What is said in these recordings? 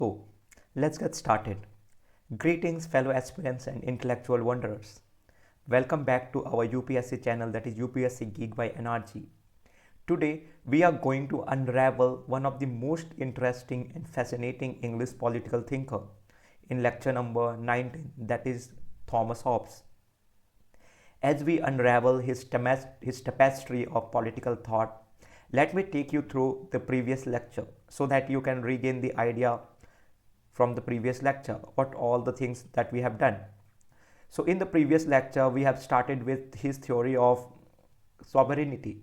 So, let's get started. Greetings, fellow aspirants and intellectual wanderers. Welcome back to our UPSC channel, that is UPSC Geek by NRG. Today, we are going to unravel one of the most interesting and fascinating English political thinker in lecture number 19, that is Thomas Hobbes. As we unravel his tapestry of political thought, let me take you through the previous lecture so that you can regain the idea from the previous lecture, what all the things that we have done. So in the previous lecture, we have started with his theory of sovereignty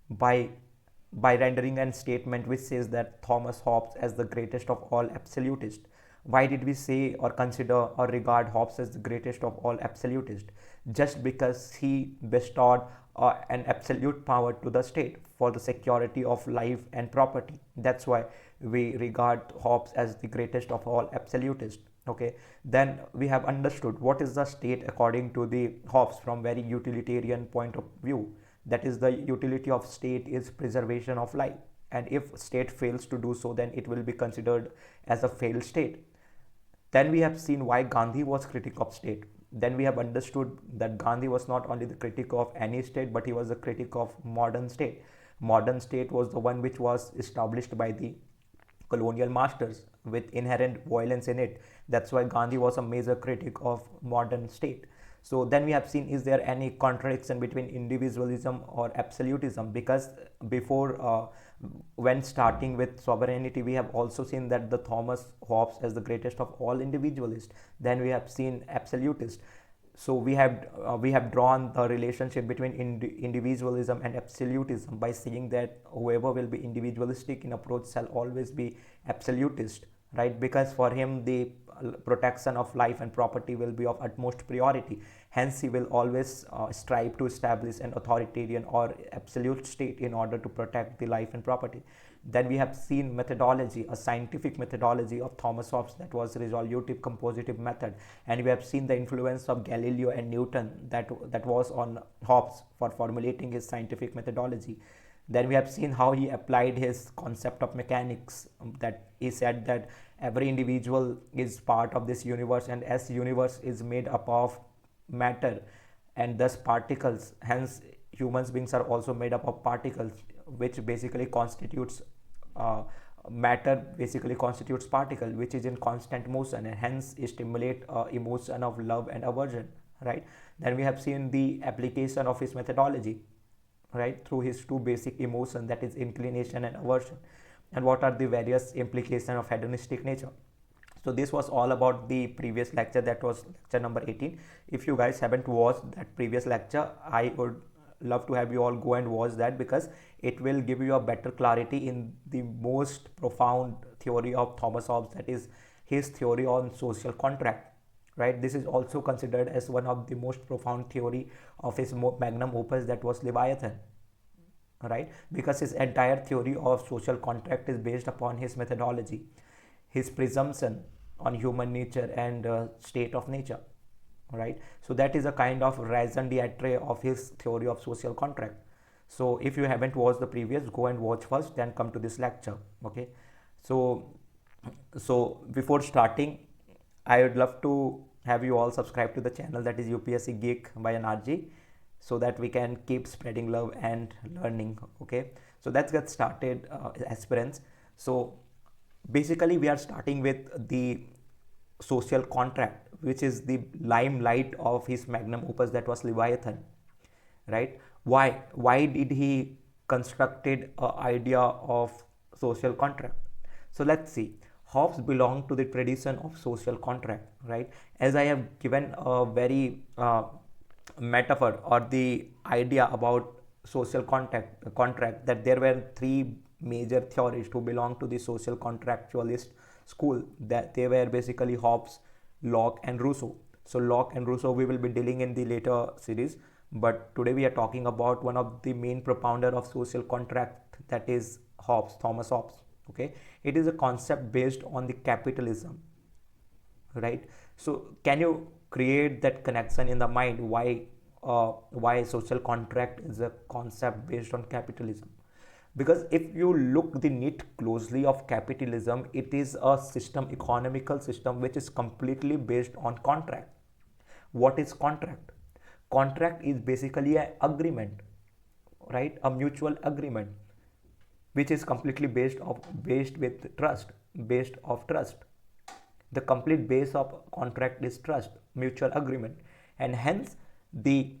by rendering a statement which says that Thomas Hobbes as the greatest of all absolutists. Why did we say or consider or regard Hobbes as the greatest of all absolutists? Just because he bestowed an absolute power to the state for the security of life and property. That's why we regard Hobbes as the greatest of all absolutists. Okay, then we have understood what is the state according to the Hobbes from very utilitarian point of view. That is, the utility of state is preservation of life, and if state fails to do so, then it will be considered as a failed state. Then we have seen why Gandhi was critic of state. Then we have understood that Gandhi was not only the critic of any state, but he was a critic of modern state. Modern state was the one which was established by the colonial masters with inherent violence in it. That's why Gandhi was a major critic of modern state. So then we have seen, is there any contradiction between individualism or absolutism? Because before, when starting with sovereignty, we have also seen that the Thomas Hobbes as the greatest of all individualists. Then we have seen absolutist. So we have drawn the relationship between individualism and absolutism by saying that whoever will be individualistic in approach shall always be absolutist, right? Because for him the protection of life and property will be of utmost priority. Hence he will always strive to establish an authoritarian or absolute state in order to protect the life and property. Then we have seen methodology, a scientific methodology of Thomas Hobbes, that was resolutive compositive method, and we have seen the influence of Galileo and Newton that was on Hobbes for formulating his scientific methodology. Then we have seen how he applied his concept of mechanics, that he said that every individual is part of this universe, and as universe is made up of matter and thus particles, hence human beings are also made up of particles, which basically constitutes matter basically constitutes particle which is in constant motion, and hence stimulate emotion of love and aversion, right? Then we have seen the application of his methodology, right, through his two basic emotions, that is inclination and aversion, and what are the various implications of hedonistic nature. So this was all about the previous lecture, that was lecture number 18. If you guys haven't watched that previous lecture, I would love to have you all go and watch that, because it will give you a better clarity in the most profound theory of Thomas Hobbes, that is his theory on social contract, right? This is also considered as one of the most profound theory of his magnum opus, that was Leviathan, right? Because his entire theory of social contract is based upon his methodology, his presumption on human nature and state of nature, right? So that is a kind of raison d'etre of his theory of social contract. So if you haven't watched the previous, go and watch first, then come to this lecture. Okay, so before starting, I would love to have you all subscribe to the channel, that is UPSC Geek by NRG, so that we can keep spreading love and learning. Okay, so let's get started, aspirants. So basically we are starting with the social contract, which is the limelight of his magnum opus, that was Leviathan, right? Why did he constructed an idea of social contract? So let's see. Hobbes belonged to the tradition of social contract, right? As I have given a very metaphor or the idea about social contract, that there were three major theorists who belonged to the social contractualist school, that they were basically Hobbes, Locke and Rousseau. So Locke and Rousseau we will be dealing in the later series, but today we are talking about one of the main propounder of social contract, that is Hobbes, Thomas Hobbes. Okay, it is a concept based on the capitalism, right? So can you create that connection in the mind, why social contract is a concept based on capitalism? Because if you look the nit closely of capitalism, it is a system, economical system, which is completely based on contract. What is contract? Contract is basically an agreement, right? A mutual agreement, which is completely based with trust, based of trust. The complete base of contract is trust, mutual agreement, and hence the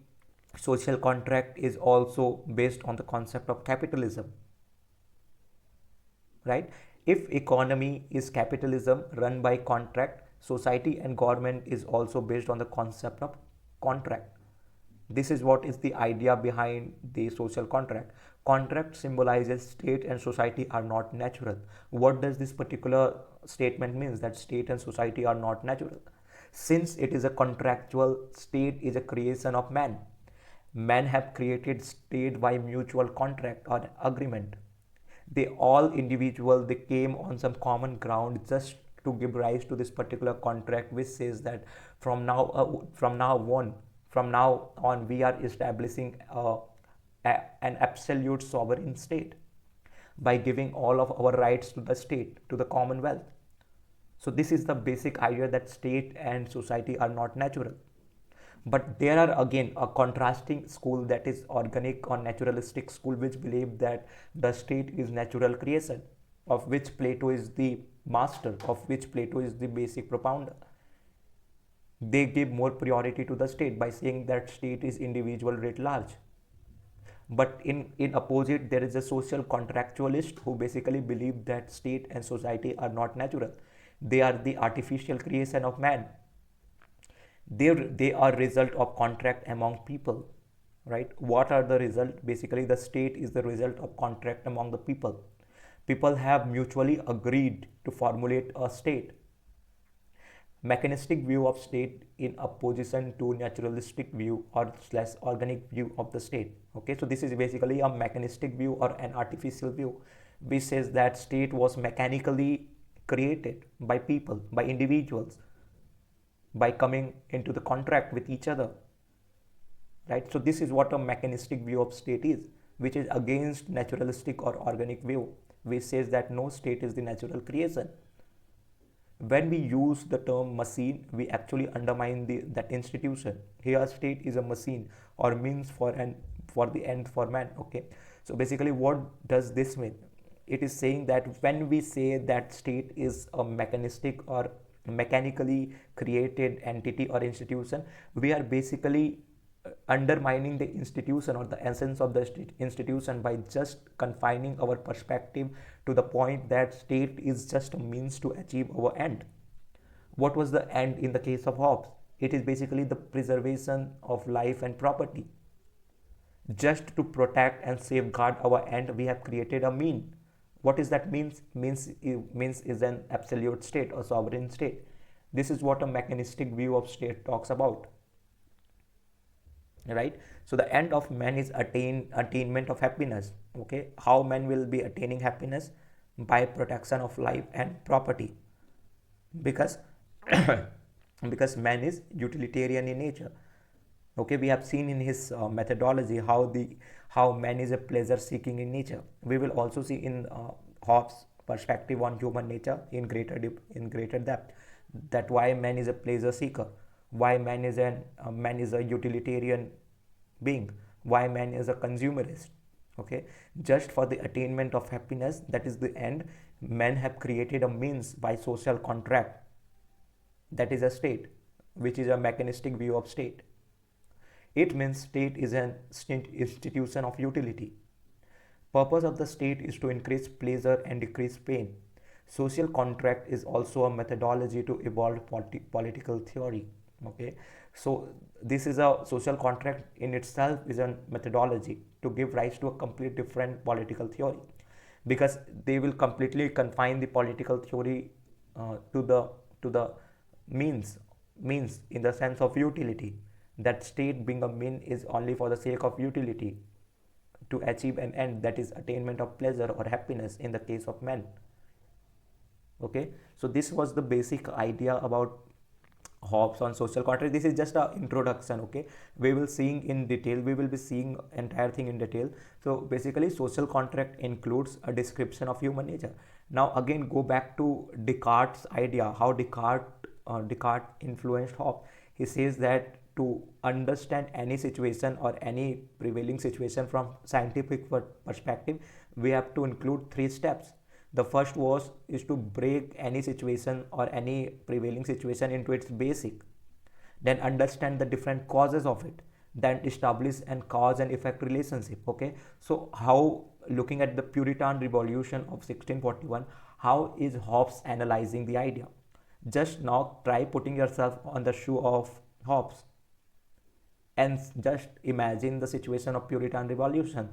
social contract is also based on the concept of capitalism, right? If economy is capitalism run by contract, society and government is also based on the concept of contract. This is what is the idea behind the social contract. Contract symbolizes state and society are not natural. What does this particular statement means? That state and society are not natural. Since it is a contractual, state is a creation of man. Men have created state by mutual contract or agreement. They all individual, they came on some common ground just to give rise to this particular contract, which says that from now on we are establishing an absolute sovereign state by giving all of our rights to the state, to the commonwealth. So this is the basic idea that state and society are not natural. But there are again a contrasting school, that is organic or naturalistic school, which believe that the state is natural creation, of which Plato is the master, of which Plato is the basic propounder. They give more priority to the state by saying that state is individual writ large. But in opposite, there is a social contractualist who basically believe that state and society are not natural. They are the artificial creation of man. They are result of contract among people, right? What are the result? Basically, the state is the result of contract among the people. People have mutually agreed to formulate a state. Mechanistic view of state in opposition to naturalistic view or slash organic view of the state. Okay, so this is basically a mechanistic view or an artificial view, which says that state was mechanically created by people, by individuals, by coming into the contract with each other, right? So this is what a mechanistic view of state is, which is against naturalistic or organic view, which says that no, state is the natural creation. When we use the term machine, we actually undermine that institution. Here state is a machine or means for the end for man. Okay, so basically what does this mean? It is saying that when we say that state is a mechanistic or mechanically created entity or institution, we are basically undermining the institution or the essence of the institution by just confining our perspective to the point that state is just a means to achieve our end. What was the end in the case of Hobbes? It is basically the preservation of life and property. Just to protect and safeguard our end, we have created a mean. What is that means? Means is an absolute state or sovereign state. This is what a mechanistic view of state talks about, right? So the end of man is attainment of happiness. Okay, how man will be attaining happiness? By protection of life and property, because because man is utilitarian in nature. Okay, we have seen in his methodology how man is a pleasure seeking in nature. We will also see in Hobbes' perspective on human nature in greater depth, that why man is a pleasure seeker, why man is a utilitarian being, why man is a consumerist. Okay, just for the attainment of happiness, that is the end, men have created a means by social contract, that is a state, which is a mechanistic view of state. It means state is an institution of utility. Purpose of the state is to increase pleasure and decrease pain. Social contract is also a methodology to evolve political theory. Okay, so this is a social contract in itself is a methodology to give rise to a complete different political theory, because they will completely confine the political theory to the means in the sense of utility, that state being a mean is only for the sake of utility to achieve an end, that is attainment of pleasure or happiness in the case of men. Okay, so this was the basic idea about Hobbes on social contract. This is just an introduction, okay? We will seeing in detail, we will be seeing entire thing in detail. So basically social contract includes a description of human nature. Now again go back to Descartes' idea, how Descartes influenced Hobbes. He says that to understand any situation or any prevailing situation from scientific perspective, we have to include three steps. The first was is to break any situation or any prevailing situation into its basic, then understand the different causes of it, then establish an cause and effect relationship. Okay, so how, looking at the Puritan revolution of 1641, how is Hobbes analyzing the idea? Just now try putting yourself on the shoe of Hobbes and just imagine the situation of Puritan revolution.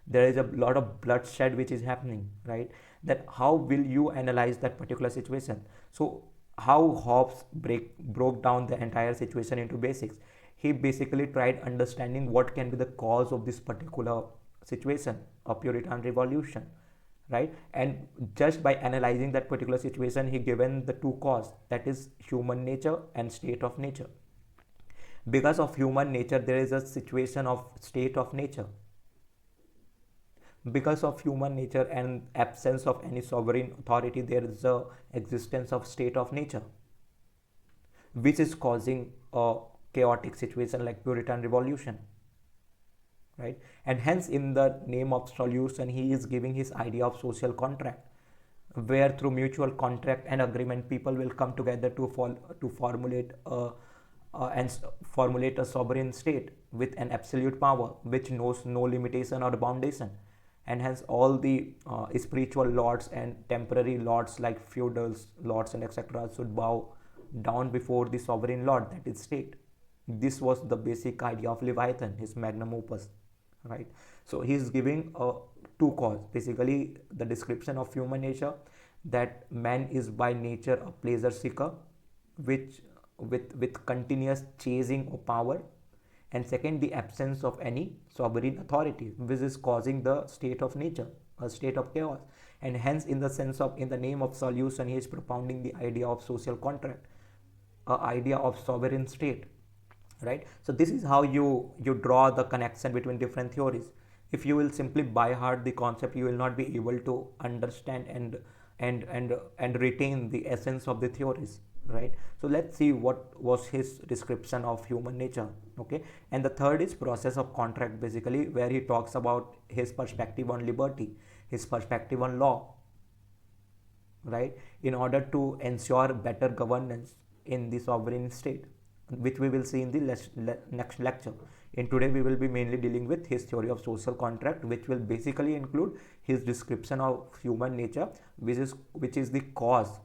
There is a lot of bloodshed which is happening, right? That how will you analyze that particular situation? So how Hobbes broke down the entire situation into basics. He basically tried understanding what can be the cause of this particular situation of Puritan revolution, right? And just by analyzing that particular situation, he given the two cause, that is human nature and state of nature. Because of human nature there is a situation of state of nature. Because of human nature and absence of any sovereign authority, there is a existence of state of nature, which is causing a chaotic situation like Puritan revolution, right? And hence in the name of solution he is giving his idea of social contract, where through mutual contract and agreement people will come together to formulate a sovereign state with an absolute power which knows no limitation or foundation. And hence all the spiritual lords and temporary lords like feudals, lords and etc. should bow down before the sovereign lord, that is state. This was the basic idea of Leviathan, his magnum opus, right? So he is giving two cause, basically the description of human nature, that man is by nature a pleasure seeker, which with continuous chasing of power, and second, the absence of any sovereign authority, which is causing the state of nature, a state of chaos. And hence in the name of solution he is propounding the idea of social contract, a idea of sovereign state, right? So this is how you draw the connection between different theories. If you will simply by heart the concept, you will not be able to understand and retain the essence of the theories, right? So let's see what was his description of human nature. Okay, and the third is process of contract, basically where he talks about his perspective on liberty, his perspective on law, right, in order to ensure better governance in the sovereign state, which we will see in the next lecture. In today we will be mainly dealing with his theory of social contract, which will basically include his description of human nature, which is the cause,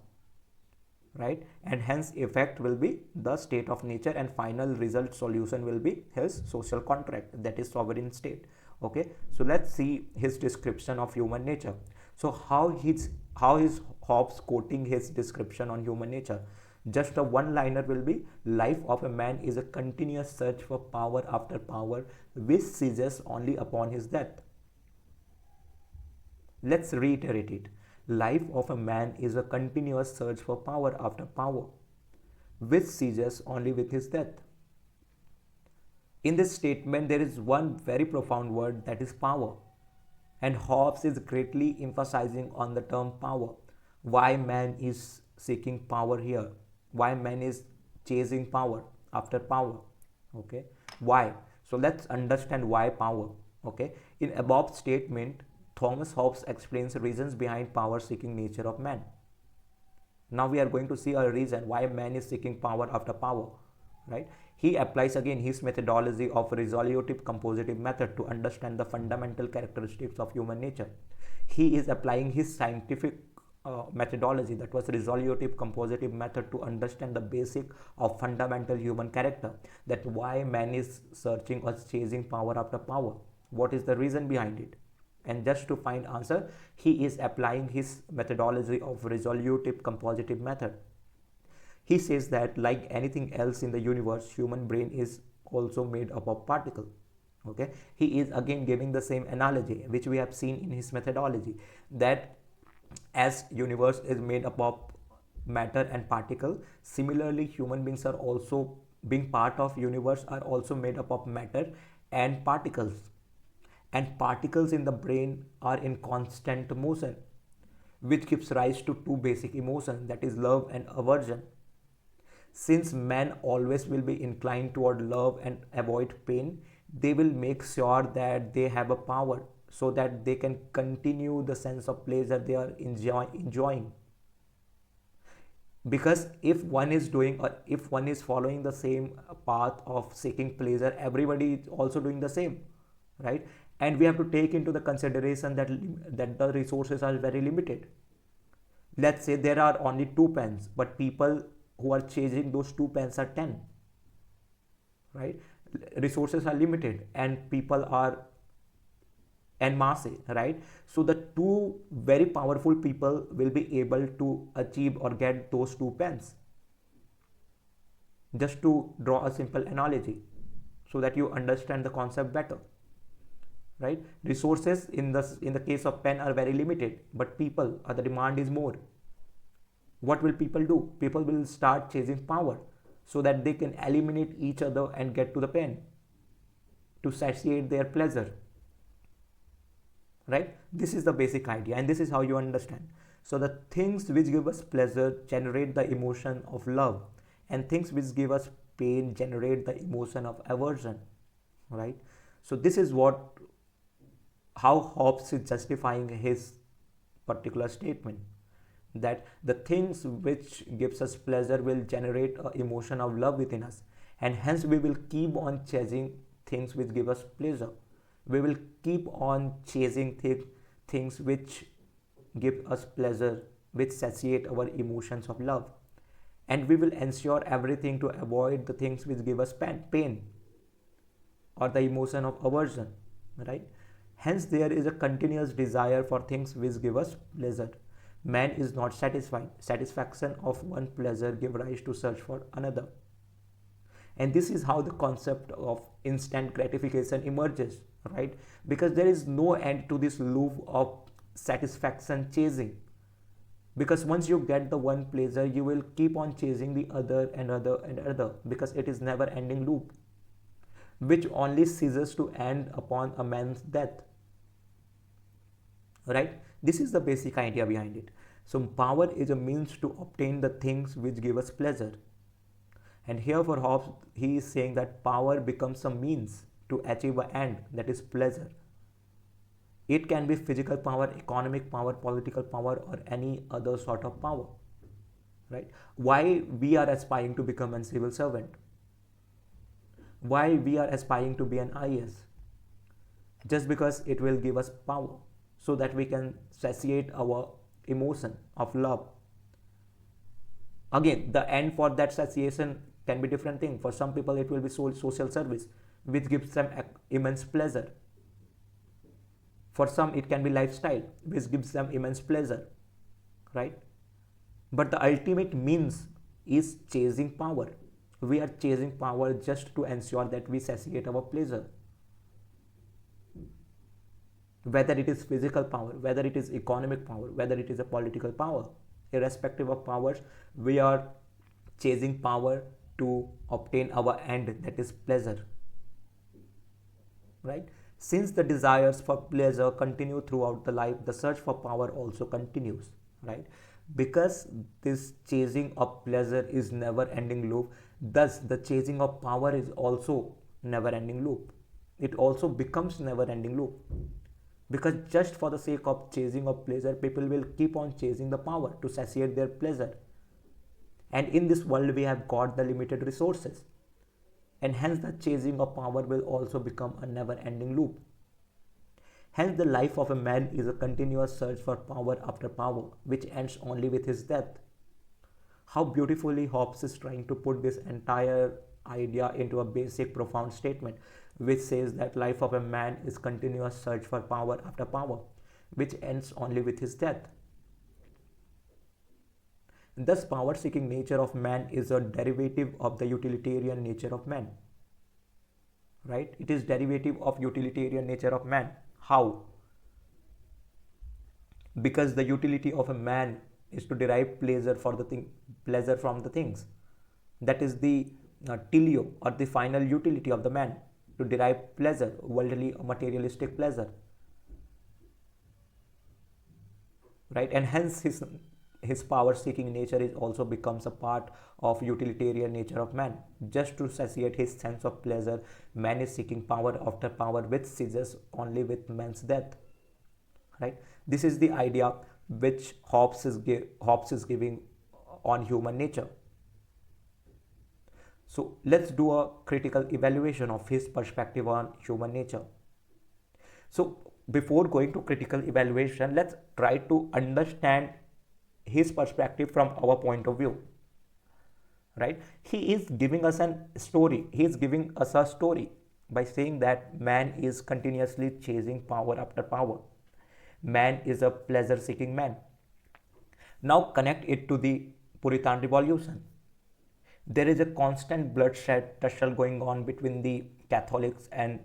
right? And hence effect will be the state of nature, and final result solution will be his social contract, that is sovereign state. Okay, so let's see his description of human nature. So how is Hobbes quoting his description on human nature? Just a one liner will be, life of a man is a continuous search for power after power, which ceases only upon his death. Let's reiterate it. Life of a man is a continuous search for power after power, which ceases only with his death. In this statement, there is one very profound word, that is power. And Hobbes is greatly emphasizing on the term power. Why man is seeking power here? Why man is chasing power after power? Okay, why? So let's understand why power. Okay, in above statement, Thomas Hobbes explains the reasons behind power-seeking nature of man. Now we are going to see a reason why man is seeking power after power, right? He applies again his methodology of resolutive compositive method to understand the fundamental characteristics of human nature. He is applying his scientific methodology, that was resolutive compositive method, to understand the basic of fundamental human character, that why man is searching or chasing power after power. What is the reason behind it? And just to find answer, he is applying his methodology of resolutive compositive method. He says that like anything else in the universe, human brain is also made up of particles. Okay, he is again giving the same analogy which we have seen in his methodology, that as universe is made up of matter and particle. Similarly, human beings are also, being part of universe, are also made up of matter and particles. And particles in the brain are in constant motion, which gives rise to two basic emotions, that is love and aversion. Since men always will be inclined toward love and avoid pain, they will make sure that they have a power so that they can continue the sense of pleasure they are enjoying. Because if one is doing, or if one is following the same path of seeking pleasure, everybody is also doing the same, right? And we have to take into the consideration that the resources are very limited. Let's say there are only 2 pens, but people who are chasing those 2 pens are 10, right? Resources are limited and people are en masse, right? So the two very powerful people will be able to achieve or get those 2 pens. Just to draw a simple analogy so that you understand the concept better, right? Resources in the case of pen are very limited, but people, the demand is more. What will people do? People will start chasing power so that they can eliminate each other and get to the pen to satiate their pleasure, right? This is the basic idea, and this is how you understand. So the things which give us pleasure generate the emotion of love, and things which give us pain generate the emotion of aversion, right? So this is what, how Hobbes is justifying his particular statement, that the things which gives us pleasure will generate an emotion of love within us, and hence we will keep on chasing things which give us pleasure. We will keep on chasing things which give us pleasure, which satiate our emotions of love, and we will ensure everything to avoid the things which give us pain or the emotion of aversion, right? Hence there is a continuous desire for things which give us pleasure. Man is not satisfied. Satisfaction of one pleasure give rise to search for another. And this is how the concept of instant gratification emerges, right? Because there is no end to this loop of satisfaction chasing. Because once you get the one pleasure, you will keep on chasing the other and other and other, because it is never ending loop, which only ceases to end upon a man's death, right? This is the basic idea behind it. So power is a means to obtain the things which give us pleasure. And here for Hobbes, he is saying that power becomes a means to achieve an end, that is pleasure. It can be physical power, economic power, political power, or any other sort of power, right? Why we are aspiring to become a civil servant? Why we are aspiring to be an IAS? Just because it will give us power so that we can satiate our emotion of love. Again, the end for that satiation can be different thing. For some people it will be social service, which gives them immense pleasure. For some it can be lifestyle, which gives them immense pleasure, right? But the ultimate means is chasing power. We are chasing power just to ensure that we satiate our pleasure. Whether it is physical power, whether it is economic power, whether it is a political power, irrespective of powers, we are chasing power to obtain our end, that is pleasure, right? Since the desires for pleasure continue throughout the life, the search for power also continues, right? Because this chasing of pleasure is never ending loop, thus the chasing of power is also never ending loop. It also becomes never ending loop, because just for the sake of chasing of pleasure, people will keep on chasing the power to satiate their pleasure. And in this world we have got the limited resources, and hence the chasing of power will also become a never ending loop. Hence the life of a man is a continuous search for power after power, which ends only with his death. How beautifully Hobbes is trying to put this entire idea into a basic profound statement, which says that life of a man is continuous search for power after power, which ends only with his death. Thus power seeking nature of man is a derivative of the utilitarian nature of man, right? It is derivative of utilitarian nature of man. How? Because the utility of a man is to derive pleasure for the thing, pleasure from the things. That is the teleo, or the final utility of the man, to derive pleasure, worldly or materialistic pleasure, right? And hence his power seeking nature is also becomes a part of utilitarian nature of man. Just to satiate his sense of pleasure, man is seeking power after power, which ceases only with man's death, right? This is the idea which Hobbes is giving on human nature. So let's do a critical evaluation of his perspective on human nature. So before going to critical evaluation, let's try to understand his perspective from our point of view, right? He is giving us a story. He is giving us a story by saying that man is continuously chasing power after power. Man is a pleasure-seeking man. Now connect it to the Puritan Revolution. There is a constant bloodshed tussle going on between the Catholics and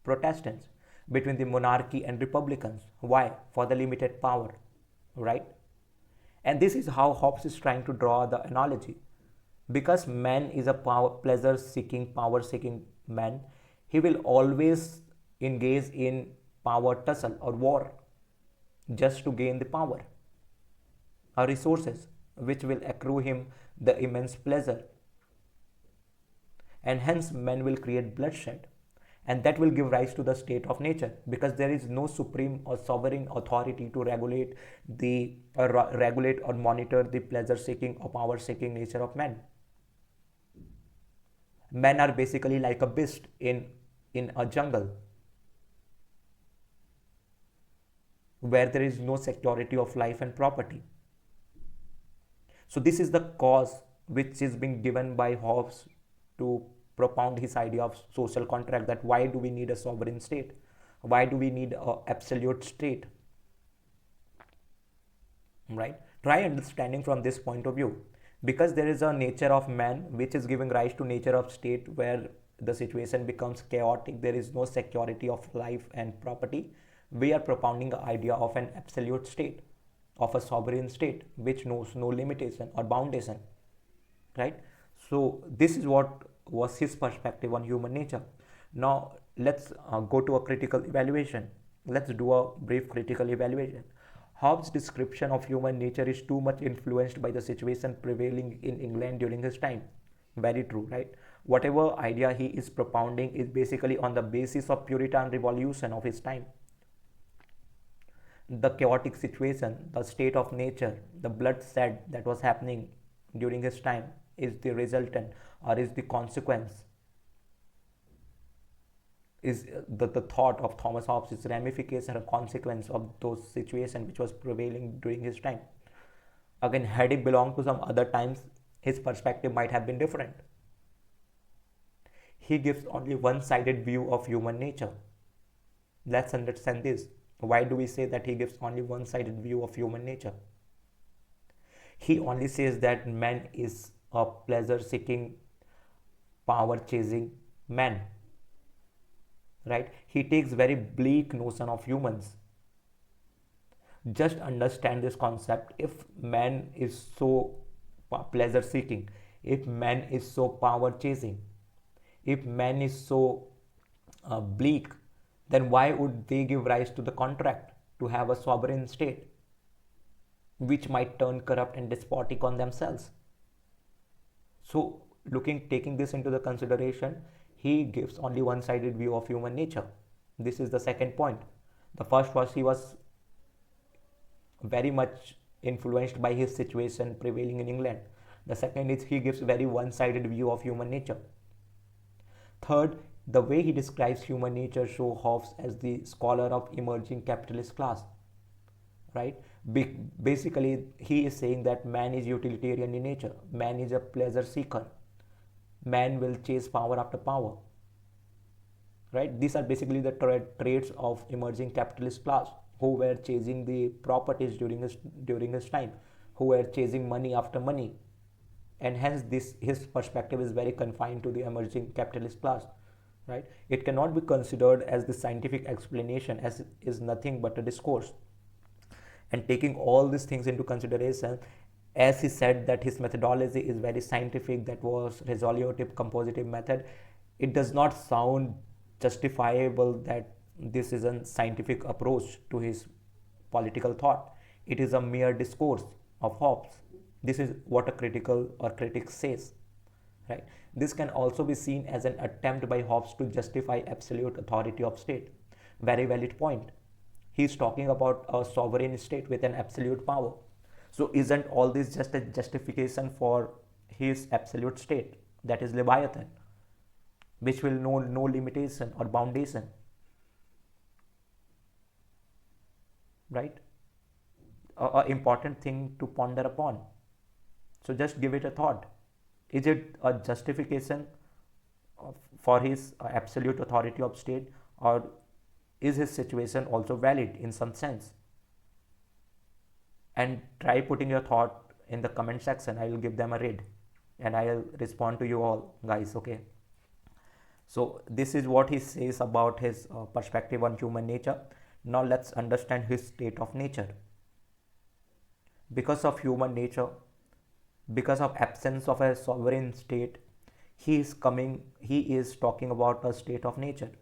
Protestants, between the monarchy and republicans. Why? For the limited power, right? And this is how Hobbes is trying to draw the analogy. Because man is a pleasure-seeking, power-seeking man, he will always engage in power tussle or war just to gain the power or resources, which will accrue him the immense pleasure. And hence men will create bloodshed, and that will give rise to the state of nature, because there is no supreme or sovereign authority to regulate or monitor the pleasure-seeking or power-seeking nature of man. Men are basically like a beast in a jungle, where there is no security of life and property. So this is the cause which is being given by Hobbes to propound his idea of social contract, that why do we need a sovereign state? Why do we need an absolute state? Right? Try understanding from this point of view. Because there is a nature of man which is giving rise to nature of state, where the situation becomes chaotic, there is no security of life and property. We are propounding the idea of an absolute state, of a sovereign state which knows no limitation or boundation, right? So this is what was his perspective on human nature. Now let's go to a critical evaluation. Let's do a brief critical evaluation. Hobbes' description of human nature is too much influenced by the situation prevailing in England during his time. Very true, right? Whatever idea he is propounding is basically on the basis of Puritan revolution of his time. The chaotic situation, the state of nature, the bloodshed that was happening during his time is the resultant, or is the consequence, is the thought of Thomas Hobbes is ramification or consequence of those situations which was prevailing during his time. Again, had he belonged to some other times, his perspective might have been different. He gives only one-sided view of human nature. Let's understand this. Why do we say that he gives only one-sided view of human nature? He only says that man is a pleasure-seeking, power-chasing man, right? He takes very bleak notion of humans. Just understand this concept. If man is so pleasure-seeking, if man is so power-chasing, if man is so bleak, then why would they give rise to the contract to have a sovereign state, which might turn corrupt and despotic on themselves? So taking this into the consideration, he gives only one-sided view of human nature. This is the second point. The first was he was very much influenced by his situation prevailing in England. The second is he gives very one-sided view of human nature. Third, the way he describes human nature shows Hobbes as the scholar of emerging capitalist class, right? Basically, he is saying that man is utilitarian in nature. Man is a pleasure seeker. Man will chase power after power, right? These are basically the traits of emerging capitalist class, who were chasing the properties during his time, who were chasing money after money, and hence his perspective is very confined to the emerging capitalist class, right? It cannot be considered as the scientific explanation, as it is nothing but a discourse. And taking all these things into consideration, as he said that his methodology is very scientific, that was resolutive compositive method, it does not sound justifiable that this is a scientific approach to his political thought. It is a mere discourse of Hobbes. This is what a critical or critic says, right? This can also be seen as an attempt by Hobbes to justify absolute authority of state. Very valid point. He is talking about a sovereign state with an absolute power. So isn't all this just a justification for his absolute state, that is Leviathan, which will know no limitation or foundation, right? A important thing to ponder upon. So just give it a thought. Is it a justification for his absolute authority of state, or is his situation also valid in some sense? And try putting your thought in the comment section. I will give them a read and I will respond to you all, guys. Okay. So this is what he says about his perspective on human nature. Now let's understand his state of nature. Because of human nature, because of absence of a sovereign state, he is talking about a state of nature,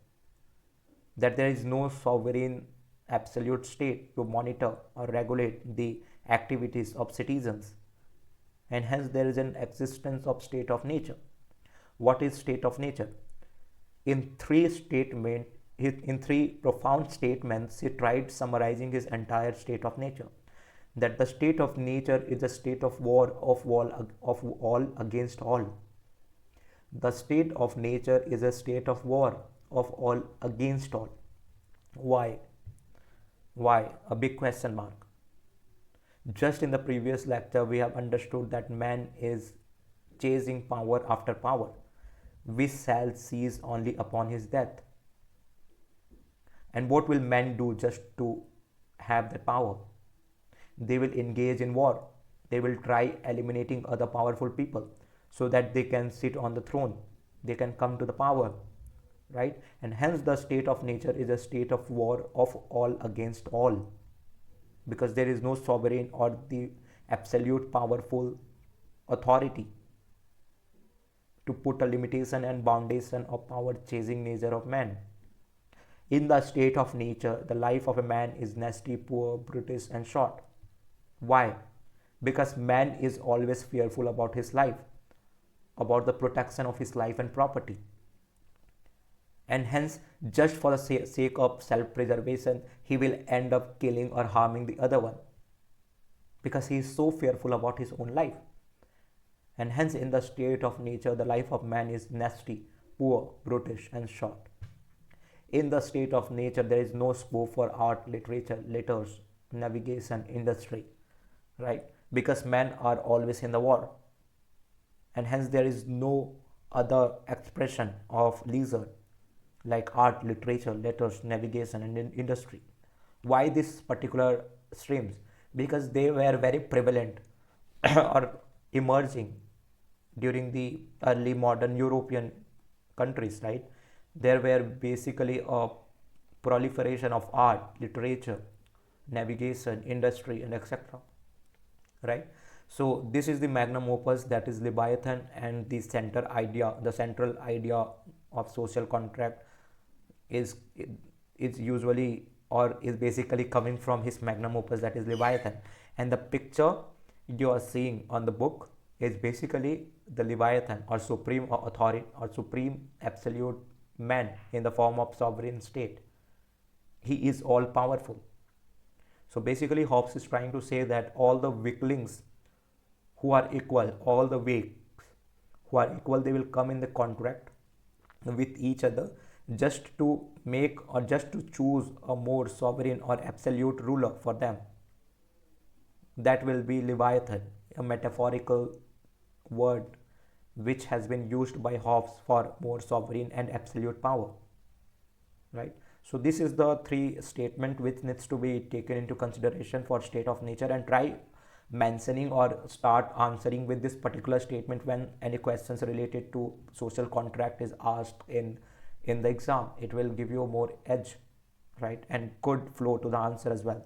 that there is no sovereign absolute state to monitor or regulate the activities of citizens, and hence there is an existence of state of nature. What is state of nature? In three profound statements, he tried summarizing his entire state of nature. That the state of nature is a state of war of all against all. The state of nature is a state of war of all against all. Why? Why? A big question mark. Just in the previous lecture, we have understood that man is chasing power after power, which shall cease only upon his death. And what will men do just to have that power? They will engage in war. They will try eliminating other powerful people so that they can sit on the throne. They can come to the power, right? And hence the state of nature is a state of war of all against all, because there is no sovereign or the absolute powerful authority to put a limitation and foundation of power chasing nature of man. In the state of nature, the life of a man is nasty, poor, brutish, and short. Why? Because man is always fearful about his life, about the protection of his life and property. And hence, just for the sake of self-preservation, he will end up killing or harming the other one, because he is so fearful about his own life. And hence, in the state of nature, the life of man is nasty, poor, brutish, and short. In the state of nature, there is no scope for art, literature, letters, navigation, industry, right? Because men are always in the war. And hence, there is no other expression of leisure like art, literature, letters, navigation, and industry. Why these particular streams? Because they were very prevalent or emerging during the early modern European countries, right? There were basically a proliferation of art, literature, navigation, industry, and etc. Right? So this is the magnum opus, that is Leviathan, and the central idea of social contract is usually or is basically coming from his magnum opus, that is Leviathan. And the picture you are seeing on the book is basically the Leviathan, or supreme authority or supreme absolute man in the form of sovereign state. He is all powerful. So basically Hobbes is trying to say that all the weaklings who are equal, all the weaks who are equal, they will come in the contract with each other just to make or just to choose a more sovereign or absolute ruler for them. That will be Leviathan, a metaphorical word which has been used by Hobbes for more sovereign and absolute power, right? So this is the three statement which needs to be taken into consideration for state of nature, and try mentioning or start answering with this particular statement when any questions related to social contract is asked in the exam. It will give you more edge, right, and good flow to the answer as well.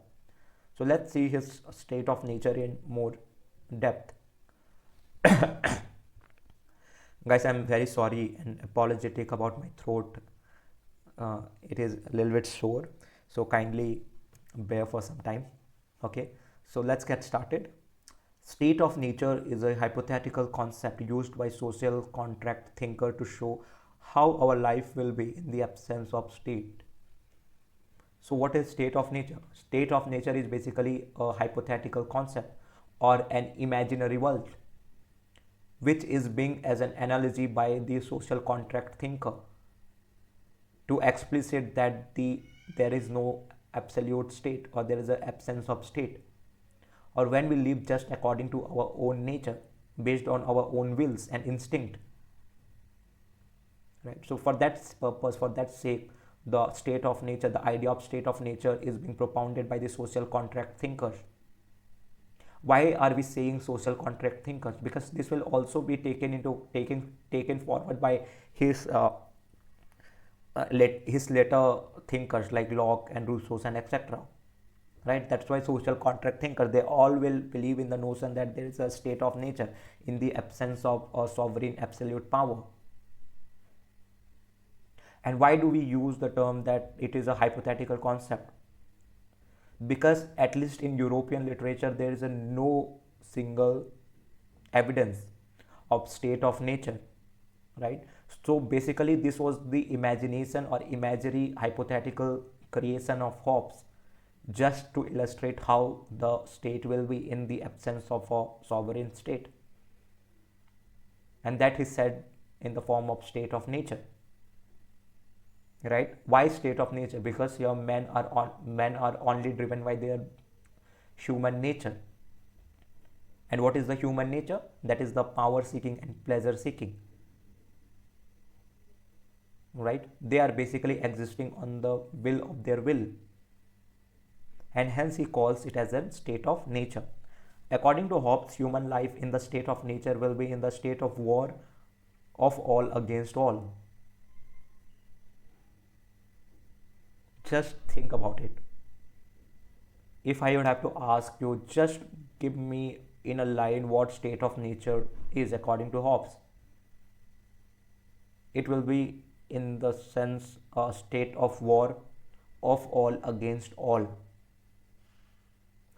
So let's see his state of nature in more depth. Guys, I'm very sorry and apologetic about my throat. It is a little bit sore, so kindly bear for some time. Okay, so let's get started. State of nature is a hypothetical concept used by social contract thinker to show how our life will be in the absence of state. So what is state of nature? State of nature is basically a hypothetical concept or an imaginary world, which is being as an analogy by the social contract thinker to explicit that there is no absolute state, or there is an absence of state, or when we live just according to our own nature based on our own wills and instinct, right? So for that purpose, for that sake, the state of nature, the idea of state of nature is being propounded by the social contract thinkers. Why are we saying social contract thinkers? Because this will also be taken forward by his later thinkers like Locke and Rousseau and etc. Right? That's why social contract thinkers, they all will believe in the notion that there is a state of nature in the absence of a sovereign absolute power. And why do we use the term that it is a hypothetical concept? Because at least in European literature, there is no single evidence of state of nature, right? So basically this was the imagination or imaginary hypothetical creation of Hobbes, just to illustrate how the state will be in the absence of a sovereign state. And that is said in the form of state of nature. Right? Why state of nature? Because your men are only driven by their human nature. And what is the human nature? That is the power seeking and pleasure seeking. Right? They are basically existing on the will of their will. And hence he calls it as a state of nature. According to Hobbes, human life in the state of nature will be in the state of war of all against all. Just think about it. If I would have to ask you, just give me in a line what state of nature is according to Hobbes. It will be in the sense a state of war of all against all,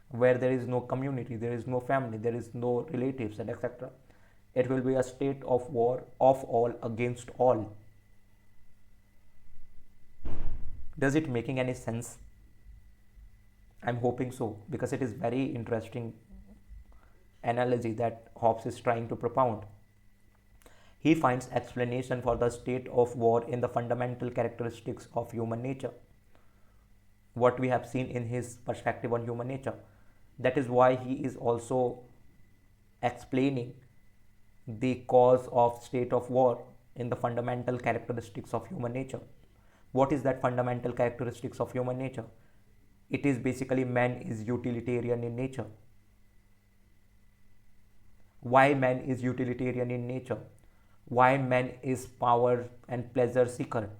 where there is no community, there is no family, there is no relatives and etc. It will be a state of war of all against all. Does it making any sense? I'm hoping so, because it is very interesting analogy that Hobbes is trying to propound. He finds explanation for the state of war in the fundamental characteristics of human nature, what we have seen in his perspective on human nature. That is why he is also explaining the cause of state of war in the fundamental characteristics of human nature. What is that fundamental characteristics of human nature? It is basically man is utilitarian in nature. Why man is utilitarian in nature? Why man is power and pleasure seeker?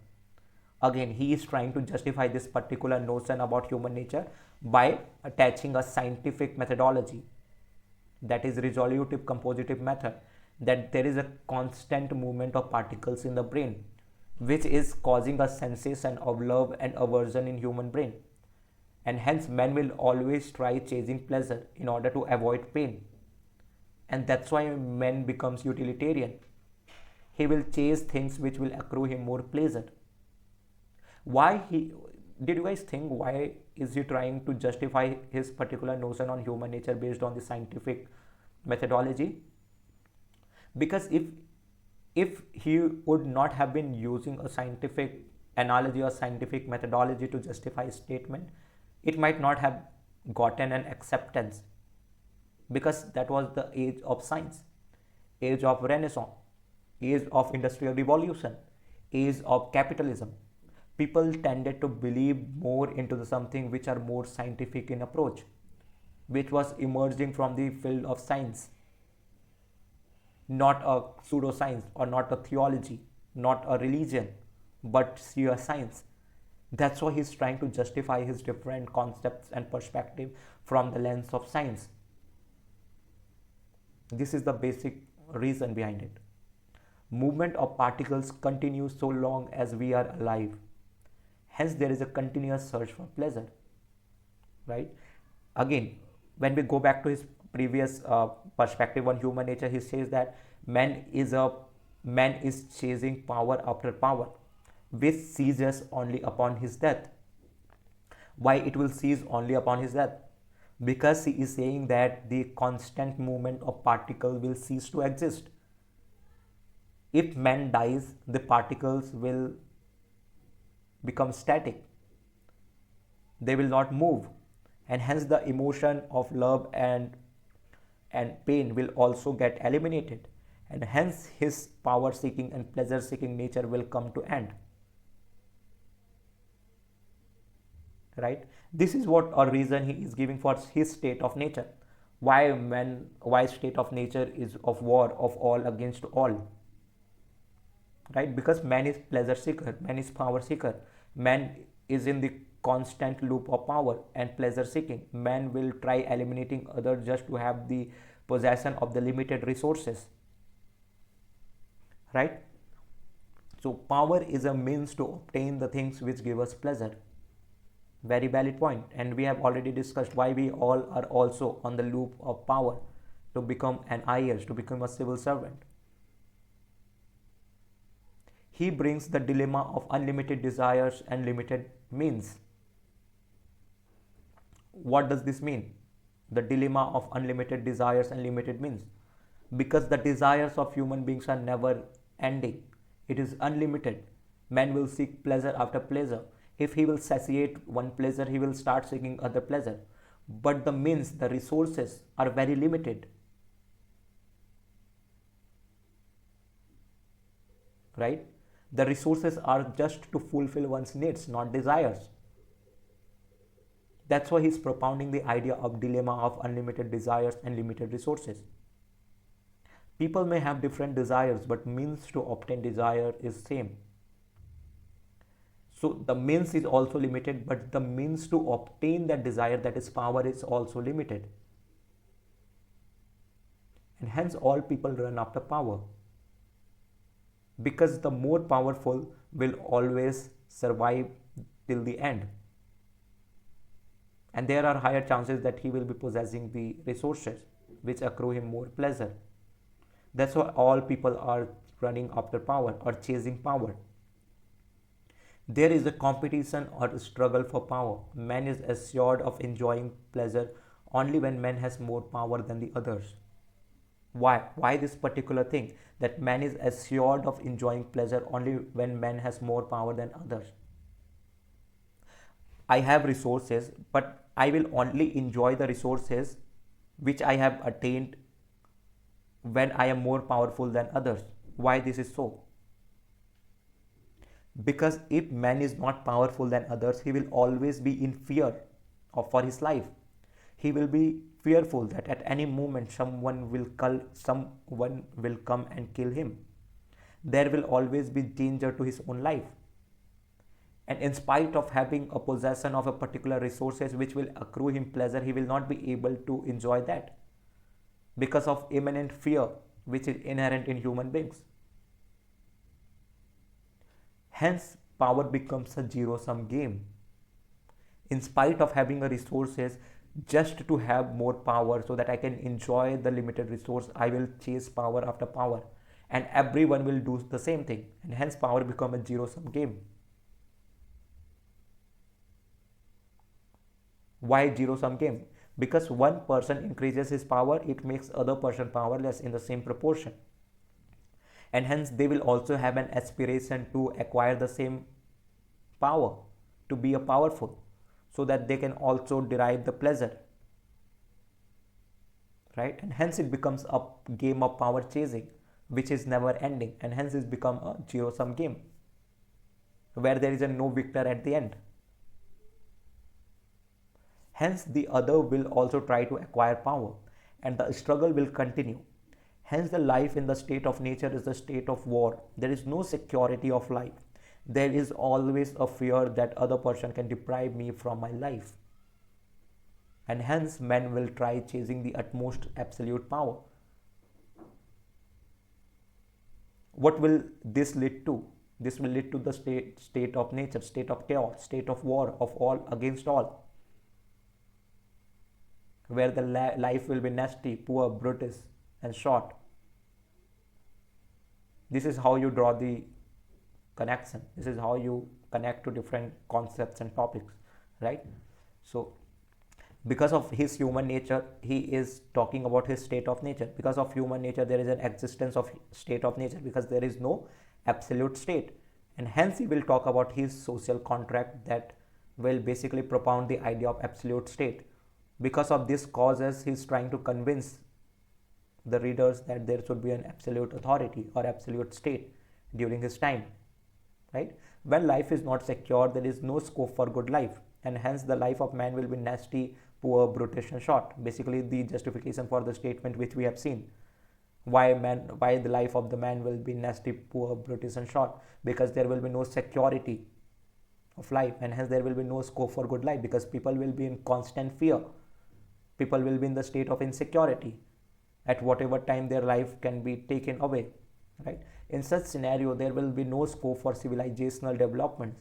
Again, he is trying to justify this particular notion about human nature by attaching a scientific methodology, that is resolutive compositive method, that there is a constant movement of particles in the brain, which is causing a sensation of love and aversion in human brain, and hence man will always try chasing pleasure in order to avoid pain, and that's why man becomes utilitarian. He will chase things which will accrue him more pleasure. Did you guys think why is he trying to justify his particular notion on human nature based on the scientific methodology? Because if he would not have been using a scientific analogy or scientific methodology to justify his statement, it might not have gotten an acceptance, because that was the age of science, age of Renaissance, age of industrial revolution, age of capitalism. People tended to believe more into something which are more scientific in approach, which was emerging from the field of science, not a pseudoscience or not a theology, not a religion, but sheer science. That's why he's trying to justify his different concepts and perspective from the lens of science. This is the basic reason behind it. Movement of particles continues so long as we are alive. Hence, there is a continuous search for pleasure. Right? Again, when we go back to his previous perspective on human nature, he says that man is chasing power after power, which ceases only upon his death. Why it will cease only upon his death? Because he is saying that the constant movement of particles will cease to exist. If man dies, the particles will become static. They will not move, and hence the emotion of love and pain will also get eliminated, and hence his power seeking and pleasure seeking nature will come to end. Right? This is what a reason he is giving for his state of nature. Why state of nature is of war, of all against all. Right? Because man is pleasure seeker, man is power seeker, man is in the constant loop of power and pleasure seeking. Man will try eliminating others just to have the possession of the limited resources. Right? So power is a means to obtain the things which give us pleasure. Very valid point. And we have already discussed why we all are also on the loop of power, to become an IAS, to become a civil servant. He brings the dilemma of unlimited desires and limited means. What does this mean? The dilemma of unlimited desires and limited means. Because the desires of human beings are never ending. It is unlimited. Man will seek pleasure after pleasure. If he will satiate one pleasure, he will start seeking other pleasure. But the means, the resources are very limited. Right? The resources are just to fulfill one's needs, not desires. That's why he's propounding the idea of dilemma of unlimited desires and limited resources. People may have different desires, but means to obtain desire is same. So the means is also limited, but the means to obtain that desire, that is power, is also limited. And hence all people run after power. Because the more powerful will always survive till the end. And there are higher chances that he will be possessing the resources which accrue him more pleasure. That's why all people are running after power or chasing power. There is a competition or a struggle for power. Man is assured of enjoying pleasure only when man has more power than the others. Why? Why this particular thing? That man is assured of enjoying pleasure only when man has more power than others. I have resources, but I will only enjoy the resources which I have attained when I am more powerful than others. Why this is so? Because if man is not powerful than others, he will always be in fear for his life. He will be fearful that at any moment someone will come and kill him. There will always be danger to his own life. And in spite of having a possession of a particular resources which will accrue him pleasure, he will not be able to enjoy that because of imminent fear which is inherent in human beings. Hence, power becomes a zero-sum game. In spite of having a resources, just to have more power so that I can enjoy the limited resource, I will chase power after power. And everyone will do the same thing. And hence, power becomes a zero-sum game. Why zero-sum game? Because one person increases his power, it makes other person powerless in the same proportion. And hence they will also have an aspiration to acquire the same power, to be a powerful, so that they can also derive the pleasure. Right? And hence it becomes a game of power chasing, which is never ending, and hence it's become a zero-sum game, where there is a no victor at the end. Hence the other will also try to acquire power, and the struggle will continue. Hence the life in the state of nature is the state of war. There is no security of life. there is always a fear that other person can deprive me from my life. And hence men will try chasing the utmost absolute power. What will this lead to? This will lead to the state of nature, state of chaos, state of war, of all against all, where the life will be nasty, poor, brutish, and short. This is how you draw the connection. This is how you connect to different concepts and topics, right? So because of his human nature, he is talking about his state of nature. Because of human nature, there is an existence of state of nature, because there is no absolute state. And hence he will talk about his social contract that will basically propound the idea of absolute state. Because of this causes, he's trying to convince the readers that there should be an absolute authority or absolute state during his time, right? When life is not secure, there is no scope for good life, and hence the life of man will be nasty, poor, brutish, and short. Basically the justification for the statement which we have seen. Why the life of the man will be nasty, poor, brutish, and short? Because there will be no security of life, and hence there will be no scope for good life, because people will be in constant fear. People will be in the state of insecurity. At whatever time their life can be taken away, right? In such scenario, there will be no scope for civilizational development.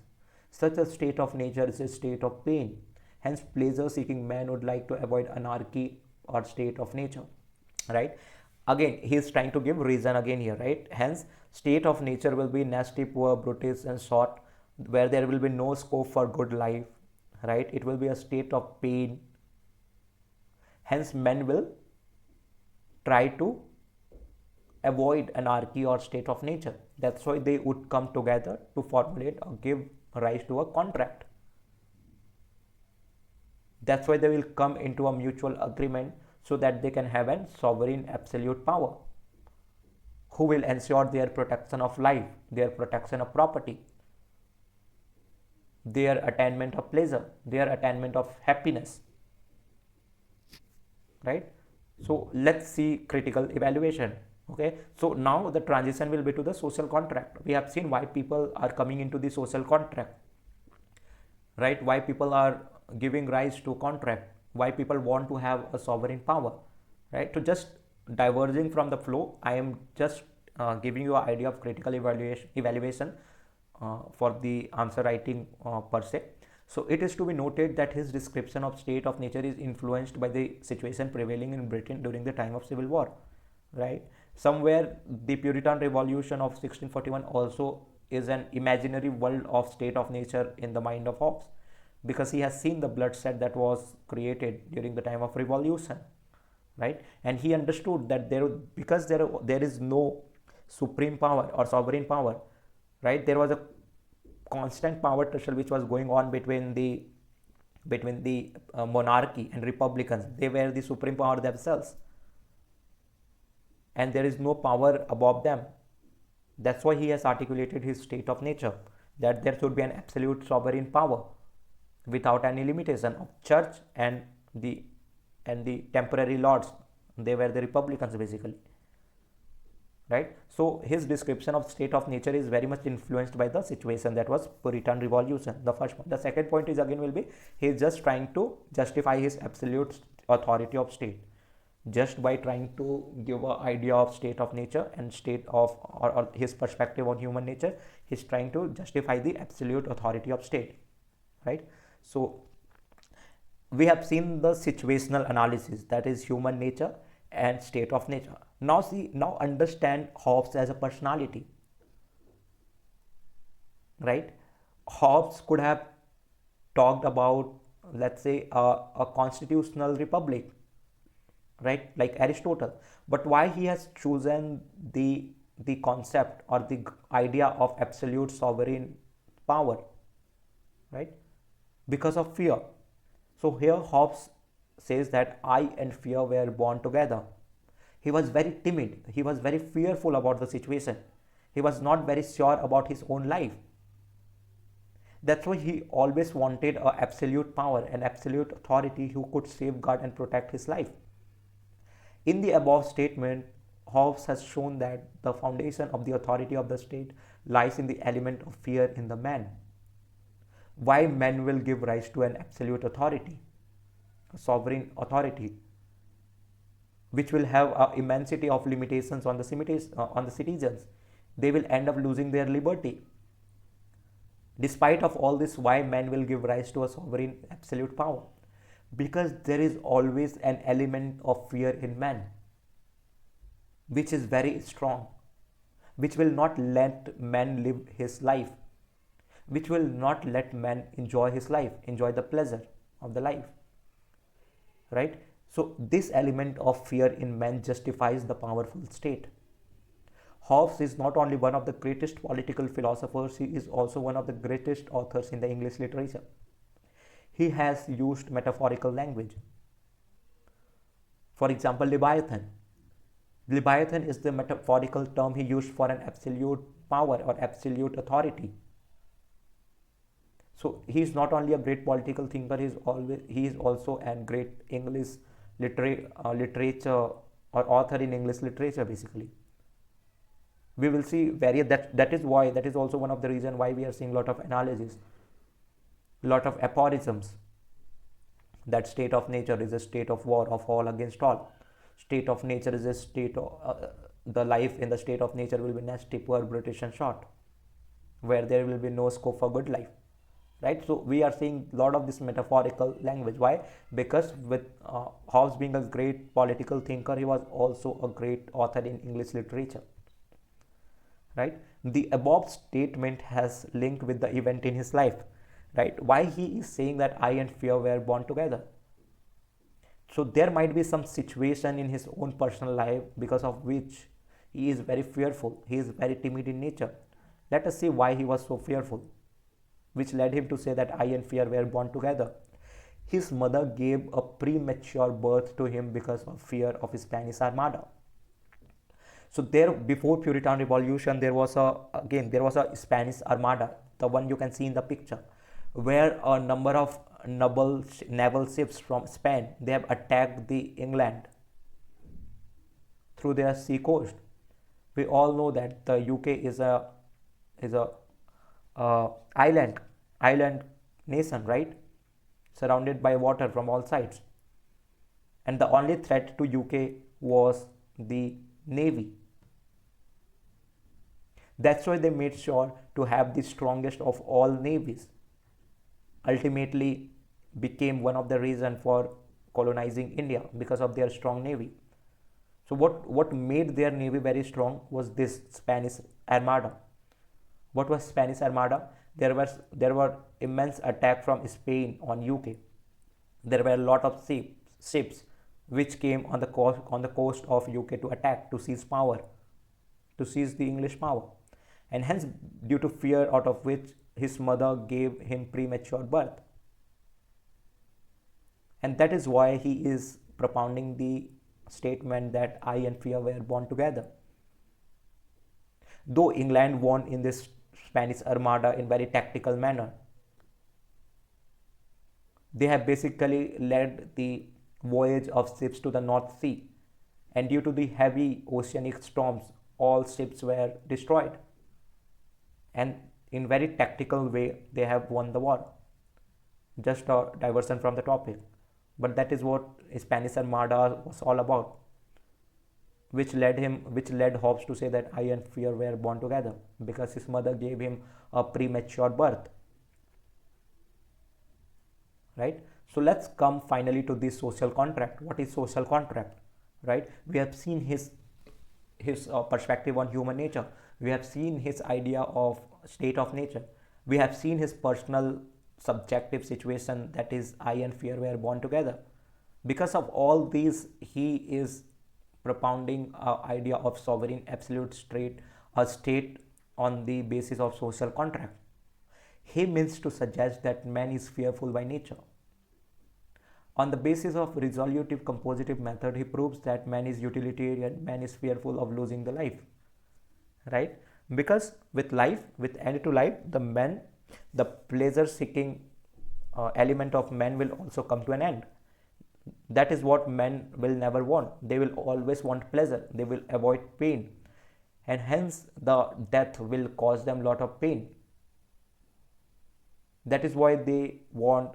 Such a state of nature is a state of pain. Hence, pleasure-seeking man would like to avoid anarchy or state of nature, right? Again, he is trying to give reason again here, right? Hence, state of nature will be nasty, poor, brutish, and short, where there will be no scope for good life, right? It will be a state of pain. Hence, men will try to avoid anarchy or state of nature. That's why they would come together to formulate or give rise to a contract. That's why they will come into a mutual agreement, so that they can have a sovereign absolute power who will ensure their protection of life, their protection of property, their attainment of pleasure, their attainment of happiness, right? So let's see critical evaluation. Okay, so now the transition will be to the social contract. We have seen why people are coming into the social contract, right? Why people are giving rise to contract, why people want to have a sovereign power, right? To just diverging from the flow, I am just giving you an idea of critical evaluation for the answer writing per se. So it is to be noted that his description of state of nature is influenced by the situation prevailing in Britain during the time of civil war, right? Somewhere the Puritan Revolution of 1641 also is an imaginary world of state of nature in the mind of Hobbes, because he has seen the bloodshed that was created during the time of revolution, right? And he understood that there is no supreme power or sovereign power, right? There was a constant power tussle which was going on between the monarchy and republicans. They were the supreme power themselves, and there is no power above them. That's why he has articulated his state of nature, that there should be an absolute sovereign power without any limitation of church and the temporary lords. They were the republicans basically, right? So his description of state of nature is very much influenced by the situation that was Puritan Revolution. The first point. The second point is again will be he is just trying to justify his absolute authority of state, just by trying to give an idea of state of nature and state of or his perspective on human nature. He's trying to justify the absolute authority of state, right? So we have seen the situational analysis, that is human nature and state of nature. Now understand Hobbes as a personality, right? Hobbes could have talked about, let's say, a constitutional republic, right, like Aristotle. But why he has chosen the concept or the idea of absolute sovereign power, right? Because of fear. So here Hobbes says that I and fear were born together. He was very timid. He was very fearful about the situation. He was not very sure about his own life. That's why he always wanted an absolute power, an absolute authority who could safeguard and protect his life. In the above statement, Hobbes has shown that the foundation of the authority of the state lies in the element of fear in the man. Why men will give rise to an absolute authority, a sovereign authority, which will have an immensity of limitations on the citizens. They will end up losing their liberty. Despite of all this, why men will give rise to a sovereign absolute power? Because there is always an element of fear in man, which is very strong, which will not let man live his life, which will not let man enjoy his life, enjoy the pleasure of the life, right? So this element of fear in man justifies the powerful state. Hobbes is not only one of the greatest political philosophers, he is also one of the greatest authors in the English literature. He has used metaphorical language. For example, Leviathan. Leviathan is the metaphorical term he used for an absolute power or absolute authority. So he is not only a great political thinker, he is also a great English literature or author in English literature basically. We will see that is also one of the reasons why we are seeing a lot of analogies, lot of aphorisms, that state of nature is a state of war, of all against all. State of nature is a state of the life in the state of nature will be nasty, poor, brutish and short, where there will be no scope for good life, right? So we are seeing a lot of this metaphorical language. Why? Because with Hobbes being a great political thinker, he was also a great author in English literature, right? The above statement has linked with the event in his life, right? Why he is saying that I and fear were born together. So there might be some situation in his own personal life because of which he is very fearful. He is very timid in nature. Let us see why he was so fearful, which led him to say that I and fear were born together. His mother gave a premature birth to him because of fear of Spanish Armada. So there, before Puritan Revolution, there was a Spanish Armada, the one you can see in the picture, where a number of naval ships from Spain, they have attacked the England through their sea coast. We all know that the UK is a island nation, right? Surrounded by water from all sides, and the only threat to UK was the navy. That's why they made sure to have the strongest of all navies. Ultimately became one of the reasons for colonizing India, because of their strong navy. So what made their navy very strong was this Spanish Armada. What was Spanish Armada? There were immense attack from Spain on UK. There were a lot of ships which came on the coast of UK to attack, to seize power, to seize the English power. And hence, due to fear, out of which his mother gave him premature birth. And that is why he is propounding the statement that I and fear were born together. Though England won in this Spanish Armada in very tactical manner, they have basically led the voyage of ships to the North Sea, and due to the heavy oceanic storms, all ships were destroyed, and in very tactical way they have won the war. Just a diversion from the topic, but that is what Spanish Armada was all about, which led Hobbes to say that I and fear were born together, because his mother gave him a premature birth, right? So let's come finally to this social contract. What is social contract, right? We have seen his perspective on human nature. We have seen his idea of state of nature. We have seen his personal subjective situation, that is I and fear were born together. Because of all these, he is propounding an idea of sovereign absolute state, a state on the basis of social contract. He means to suggest that man is fearful by nature. On the basis of resolutive compositive method, he proves that man is utilitarian, man is fearful of losing the life, right? Because with end to life, the pleasure seeking element of man will also come to an end. That is what men will never want. They will always want pleasure, they will avoid pain, and hence the death will cause them a lot of pain. That is why they want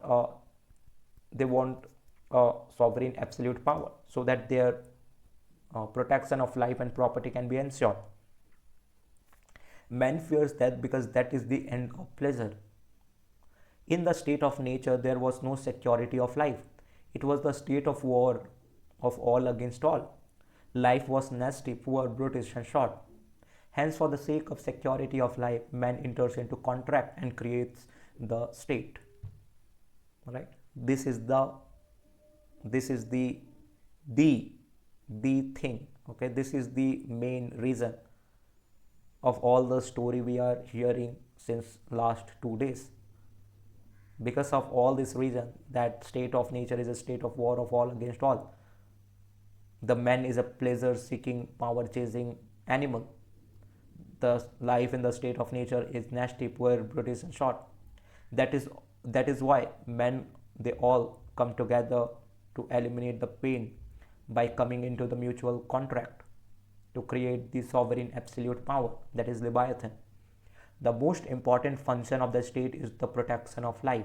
a sovereign absolute power, so that their protection of life and property can be ensured. Man fears death because that is the end of pleasure. In the state of nature, there was no security of life. It was the state of war, of all against all. Life was nasty, poor, brutish, and short. Hence, for the sake of security of life, man enters into contract and creates the state. Right? This is the thing. Okay, this is the main reason of all the story we are hearing since last 2 days. Because of all this reason, that state of nature is a state of war of all against all. The man is a pleasure seeking, power chasing animal. The life in the state of nature is nasty, poor, brutish, and short. That is why men, they all come together to eliminate the pain by coming into the mutual contract to create the sovereign absolute power, that is Leviathan. The most important function of the state is the protection of life.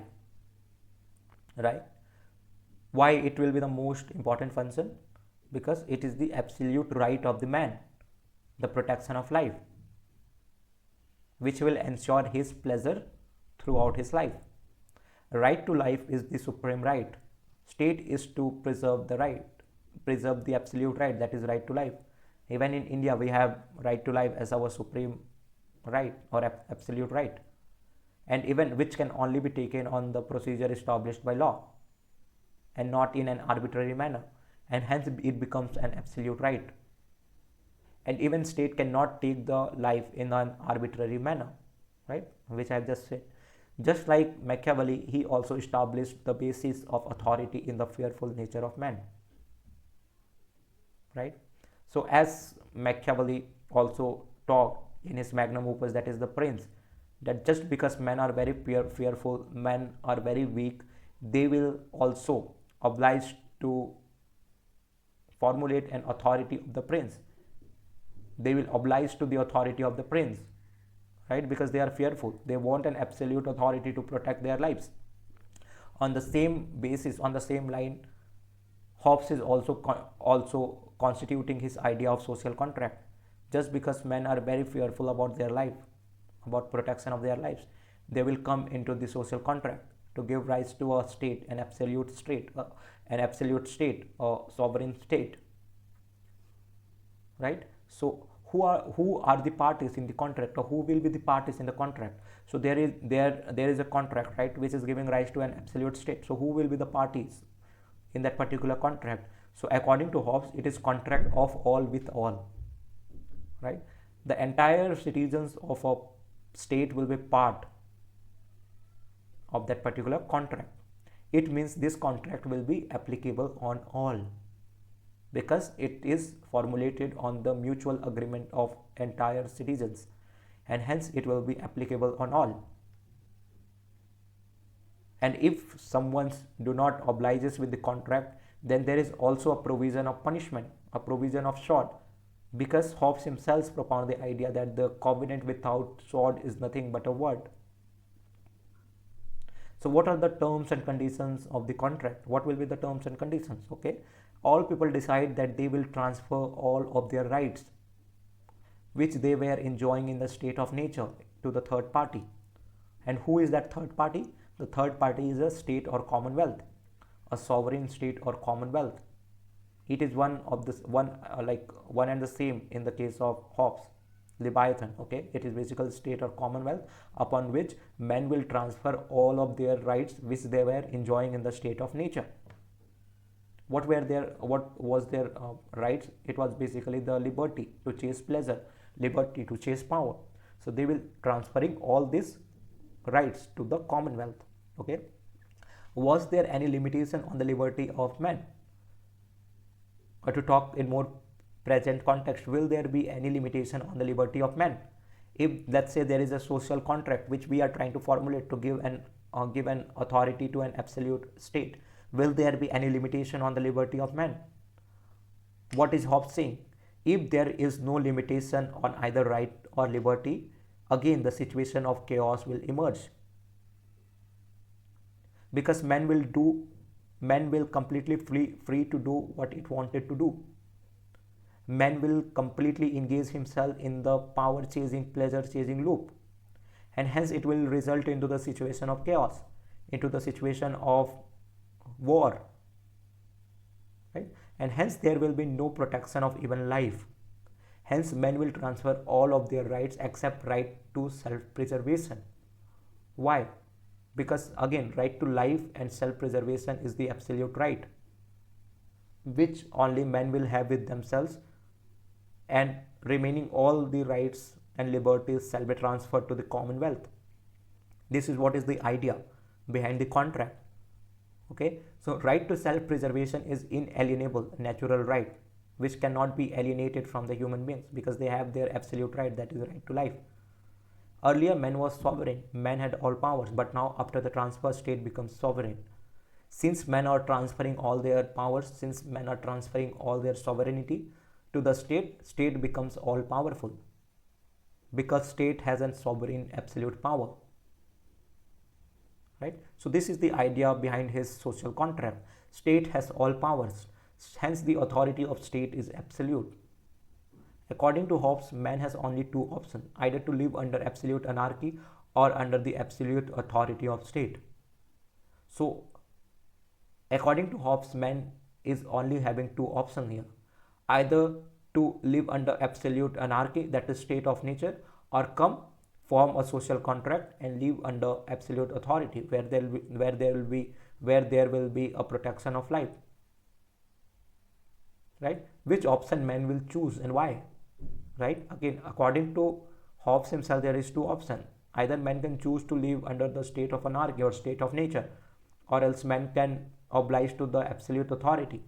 Right? Why it will be the most important function? Because it is the absolute right of the man, the protection of life, which will ensure his pleasure throughout his life. Right to life is the supreme right. State is to preserve the right, preserve the absolute right, that is right to life. Even in India, we have right to life as our supreme right or absolute right, and even which can only be taken on the procedure established by law and not in an arbitrary manner, and hence it becomes an absolute right. And even state cannot take the life in an arbitrary manner, right, which I have just said. Just like Machiavelli, he also established the basis of authority in the fearful nature of man. Right? So as Machiavelli also talked in his magnum opus, that is the Prince, that just because men are very fearful, men are very weak, they will also oblige to formulate an authority of the prince. They will oblige to the authority of the prince, right? Because they are fearful. They want an absolute authority to protect their lives. On the same basis, on the same line, Hobbes is also constituting his idea of social contract. Just because men are very fearful about their life, about protection of their lives, they will come into the social contract to give rise to a state, an absolute state, a sovereign state. Right? So who are the parties in the contract, or who will be the parties in the contract? So there is a contract, right, which is giving rise to an absolute state. So who will be the parties in that particular contract? So according to Hobbes, it is contract of all with all. Right? The entire citizens of a state will be part of that particular contract. It means this contract will be applicable on all, because it is formulated on the mutual agreement of entire citizens, and hence it will be applicable on all. And if someone do not obliges with the contract, then there is also a provision of punishment, a provision of sword, because Hobbes himself propounded the idea that the covenant without sword is nothing but a word. So what are the terms and conditions of the contract? What will be the terms and conditions? Okay, all people decide that they will transfer all of their rights which they were enjoying in the state of nature to the third party. And who is that third party? The third party is a state or commonwealth, a sovereign state or commonwealth. It is one and the same in the case of Hobbes, Leviathan. Okay, it is basically state or commonwealth upon which men will transfer all of their rights which they were enjoying in the state of nature. What was their rights? It was basically the liberty to chase pleasure, liberty to chase power. So they will transferring all these rights to the commonwealth. Okay, was there any limitation on the liberty of men? Or to talk in more present context, will there be any limitation on the liberty of men? If let's say there is a social contract which we are trying to formulate to give an authority to an absolute state, Will there be any limitation on the liberty of man? What is Hobbes saying? If there is no limitation on either right or liberty, again the situation of chaos will emerge. Because man will completely free to do what it wanted to do. Man will completely engage himself in the power chasing, pleasure chasing loop, and hence it will result into the situation of chaos, into the situation of war, right? And hence there will be no protection of even life. Hence men will transfer all of their rights except right to self-preservation. Why? Because again, right to life and self-preservation is the absolute right, which only men will have with themselves, and remaining all the rights and liberties shall be transferred to the commonwealth. This is what is the idea behind the contract. Okay, so right to self-preservation is inalienable natural right, which cannot be alienated from the human beings because they have their absolute right, that is the right to life. Earlier man was sovereign, man had all powers, but now after the transfer, state becomes sovereign. Since men are transferring all their powers, since men are transferring all their sovereignty to the state, state becomes all powerful because state has a sovereign absolute power, right? So this is the idea behind his social contract. State has all powers, hence the authority of state is absolute. According to Hobbes, man has only two options, either to live under absolute anarchy or under the absolute authority of state. So according to Hobbes, man is only having two options here, either to live under absolute anarchy, that is state of nature, or come form a social contract and live under absolute authority where there will be a protection of life, right? Which option man will choose and why, right? Again, according to Hobbes himself, there is two options. Either man can choose to live under the state of anarchy or state of nature, or else man can oblige to the absolute authority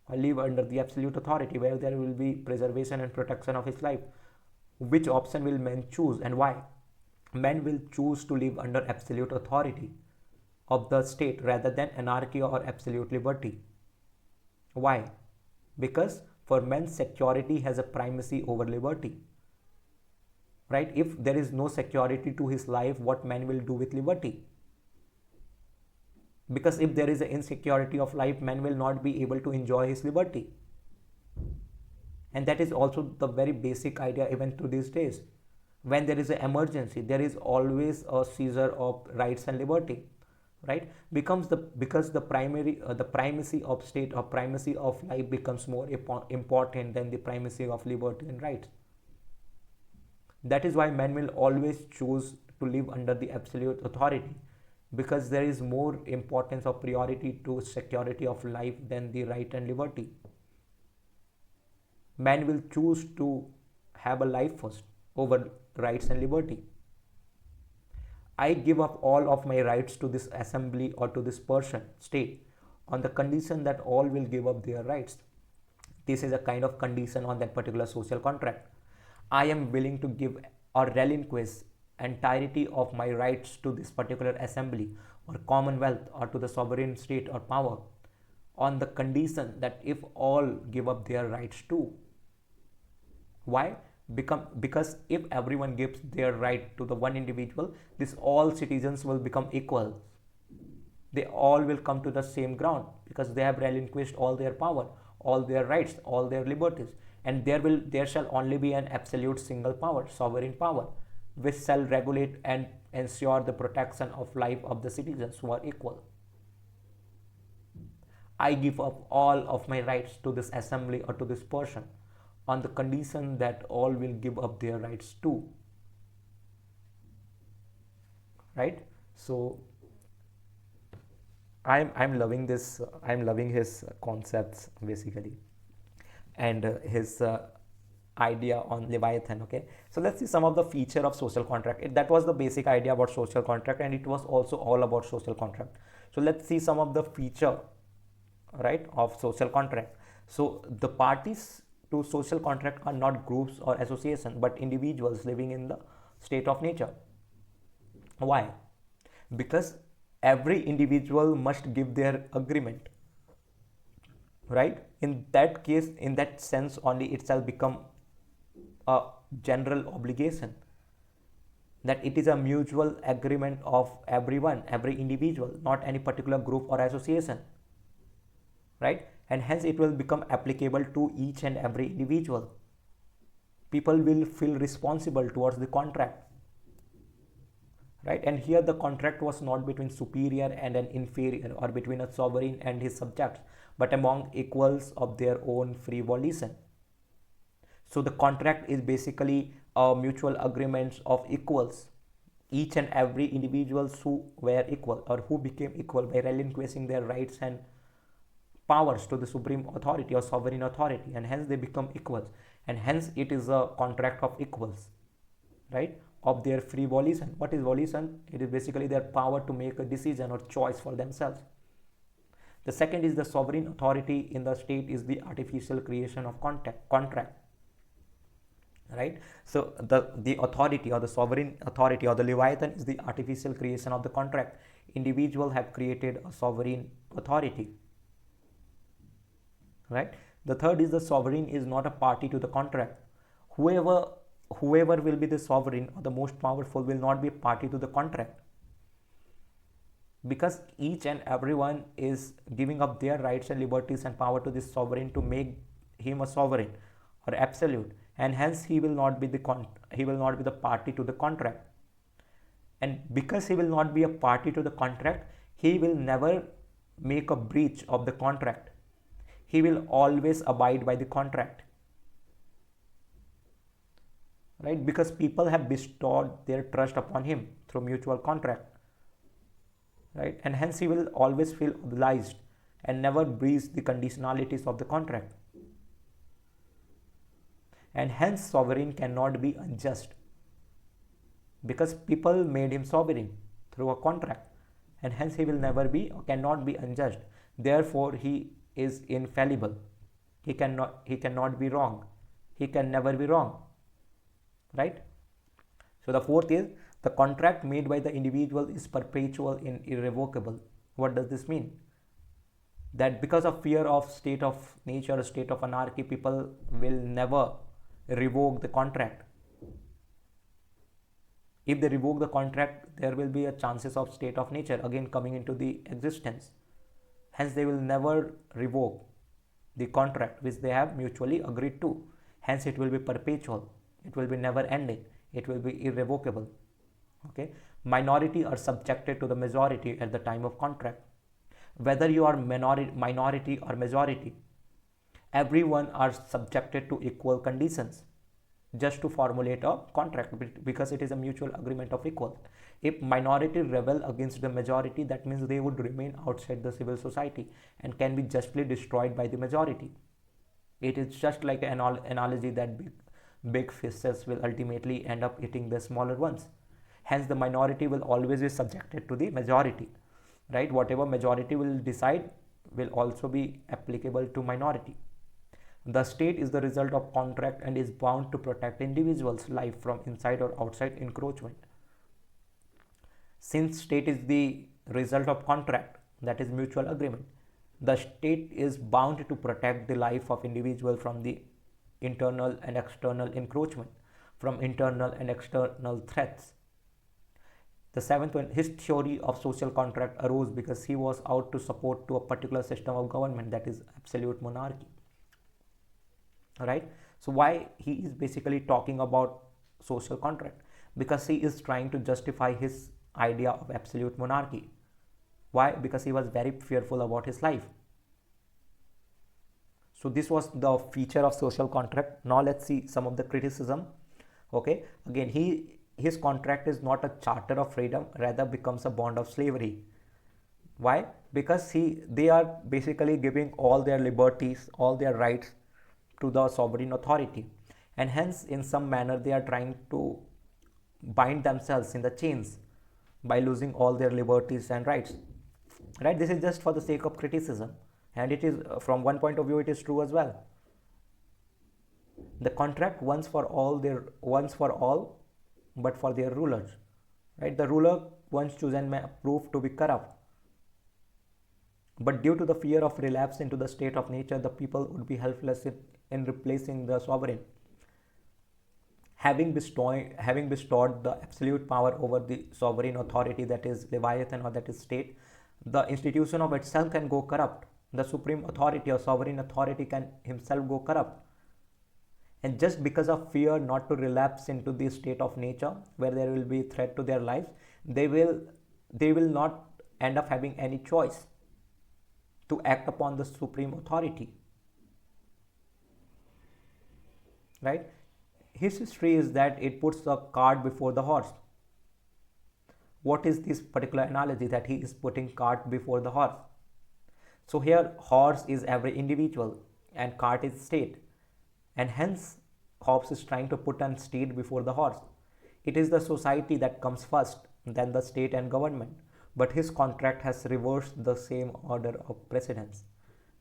or live under the absolute authority where there will be preservation and protection of his life. Which option will man choose and why? Man will choose to live under absolute authority of the state rather than anarchy or absolute liberty. Why? Because for man, security has a primacy over liberty, right? If there is no security to his life, what man will do with liberty? Because if there is an insecurity of life, man will not be able to enjoy his liberty. And that is also the very basic idea even to these days. When there is an emergency, there is always a seizure of rights and liberty, right? Because the primacy of state or primacy of life becomes more important than the primacy of liberty and rights. That is why man will always choose to live under the absolute authority, because there is more importance of priority to security of life than the right and liberty. Man will choose to have a life first over rights and liberty. I give up all of my rights to this assembly or to this person, state, on the condition that all will give up their rights. This is a kind of condition on that particular social contract. I am willing to give or relinquish entirety of my rights to this particular assembly or commonwealth or to the sovereign state or power on the condition that if all give up their rights too. Why? Because if everyone gives their right to the one individual, this all citizens will become equal. They all will come to the same ground because they have relinquished all their power, all their rights, all their liberties, and there shall only be an absolute single power, sovereign power, which shall regulate and ensure the protection of life of the citizens who are equal. I give up all of my rights to this assembly or to this person on the condition that all will give up their rights too, right? So I'm loving this. I'm loving his concepts basically, and his idea on Leviathan. Okay, so let's see some of the feature of social contract. That was the basic idea about social contract, and it was also all about social contract. So let's see some of the feature, right, of social contract. So the parties to social contract are not groups or association, but individuals living in the state of nature. Why? Because every individual must give their agreement, right? In that case, in that sense only, itself become a general obligation, that it is a mutual agreement of everyone, every individual, not any particular group or association, right? And hence it will become applicable to each and every individual. People will feel responsible towards the contract, right? And here the contract was not between superior and an inferior, or between a sovereign and his subjects, but among equals of their own free volition. So the contract is basically a mutual agreements of equals, each and every individuals who were equal or who became equal by relinquishing their rights and powers to the supreme authority or sovereign authority, and hence they become equals, and hence it is a contract of equals, right, of their free volition. What is volition? It is basically their power to make a decision or choice for themselves. The second is the sovereign authority in the state is the artificial creation of contract, right? So the authority or the sovereign authority or the Leviathan is the artificial creation of the contract. Individuals have created a sovereign authority, right? The third is the sovereign is not a party to the contract. Whoever will be the sovereign or the most powerful will not be a party to the contract, because each and everyone is giving up their rights and liberties and power to this sovereign to make him a sovereign or absolute, and hence he will not be the party to the contract. And because he will not be a party to the contract, he will never make a breach of the contract. He will always abide by the contract, right? Because people have bestowed their trust upon him through mutual contract, right? And hence he will always feel obliged and never breach the conditionalities of the contract. And hence sovereign cannot be unjust, because people made him sovereign through a contract, and hence he will never be or cannot be unjust. Therefore he is infallible. He cannot be wrong. He can never be wrong, right? So the fourth is the contract made by the individual is perpetual and irrevocable. What does this mean? That because of fear of state of nature, state of anarchy, people will never revoke the contract. If they revoke the contract, there will be a chances of state of nature again coming into the existence. Hence they will never revoke the contract which they have mutually agreed to. Hence it will be perpetual. It will be never ending. It will be irrevocable. Okay. Minority are subjected to the majority at the time of contract. Whether you are minority or majority, everyone are subjected to equal conditions just to formulate a contract, because it is a mutual agreement of equals. If minority rebel against the majority, that means they would remain outside the civil society and can be justly destroyed by the majority. It is just like an analogy that big fishes will ultimately end up eating the smaller ones. Hence the minority will always be subjected to the majority, right? Whatever majority will decide will also be applicable to minority. The state is the result of contract and is bound to protect individuals' life from inside or outside encroachment. Since state is the result of contract, that is mutual agreement, the state is bound to protect the life of individual from the internal and external encroachment, from internal and external threats. The seventh one, his theory of social contract arose because he was out to support to a particular system of government, that is absolute monarchy. Right? So why he is basically talking about social contract? Because he is trying to justify his idea of absolute monarchy. Why? Because he was very fearful about his life. So this was the feature of social contract. Now let's see some of the criticism. Okay, again his contract is not a charter of freedom, rather becomes a bond of slavery. Why? Because they are basically giving all their liberties, all their rights to the sovereign authority, and hence in some manner they are trying to bind themselves in the chains by losing all their liberties and rights, right? This is just for the sake of criticism, and it is from one point of view it is true as well. The contract once for all but for their rulers, right? The ruler once chosen may prove to be corrupt. But due to the fear of relapse into the state of nature, the people would be helpless in replacing the sovereign. Having bestowed the absolute power over the sovereign authority, that is Leviathan or that is state, the institution of itself can go corrupt. The supreme authority or sovereign authority can himself go corrupt. And just because of fear not to relapse into the state of nature where there will be threat to their lives, they will not end up having any choice to act upon the supreme authority. Right? His history is that it puts the cart before the horse. What is this particular analogy that he is putting cart before the horse? So here horse is every individual and cart is state, and hence Hobbes is trying to put an state before the horse. It is the society that comes first, then the state and government, but his contract has reversed the same order of precedence,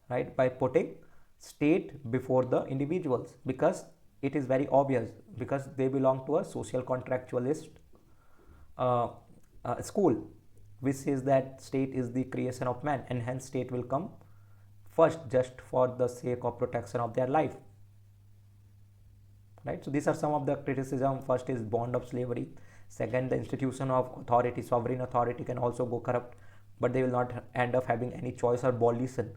right, by putting state before the individuals, because it is very obvious, because they belong to a social contractualist school, which says that state is the creation of man, and hence state will come first just for the sake of protection of their life. Right? So these are some of the criticism. First is bond of slavery. Second, the institution of authority, sovereign authority can also go corrupt, but they will not end up having any choice or volition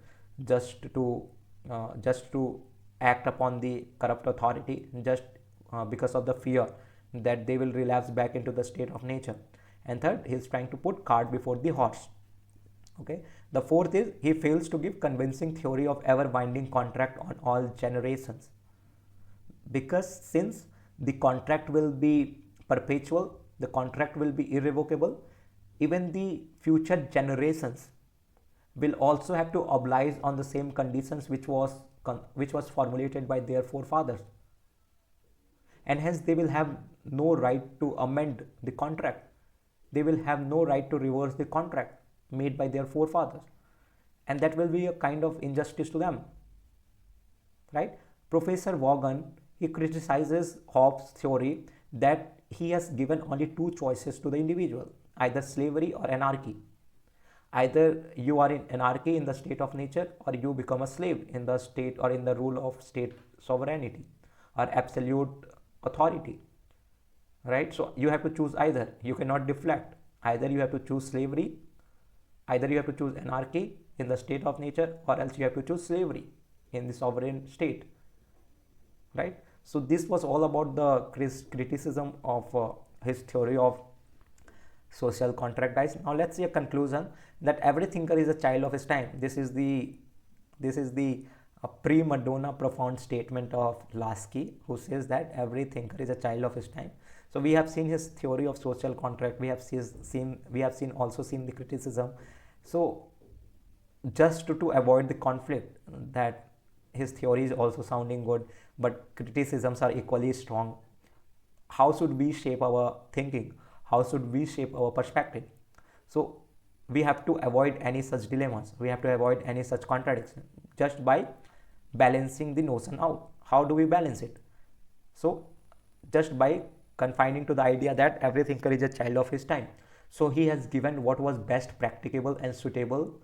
just to act upon the corrupt authority, just because of the fear that they will relapse back into the state of nature. And third, he is trying to put cart before the horse. Okay. The fourth is he fails to give convincing theory of ever binding contract on all generations, because since the contract will be perpetual, the contract will be irrevocable, even the future generations will also have to oblige on the same conditions which was formulated by their forefathers, and hence they will have no right to amend the contract. They will have no right to reverse the contract made by their forefathers, and that will be a kind of injustice to them. Right? Professor Vaughan, he criticizes Hobbes' theory that he has given only two choices to the individual, either slavery or anarchy. Either you are in anarchy in the state of nature, or you become a slave in the state or in the rule of state sovereignty or absolute authority. Right? So you have to choose either. You cannot deflect. Either you have to choose slavery, either you have to choose anarchy in the state of nature, or else you have to choose slavery in the sovereign state. Right? So this was all about the criticism of his theory of social contract, guys. Now let's see a conclusion, that every thinker is a child of his time. This is the prima donna profound statement of Lasky, who says that every thinker is a child of his time. So we have seen his theory of social contract. We have seen the criticism. So just to avoid the conflict, that his theory is also sounding good, but criticisms are equally strong. How should we shape our thinking? How should we shape our perspective? So we have to avoid any such dilemmas. We have to avoid any such contradiction just by balancing the notion out. How do we balance it? So just by confining to the idea that every thinker is a child of his time. So he has given what was best practicable and suitable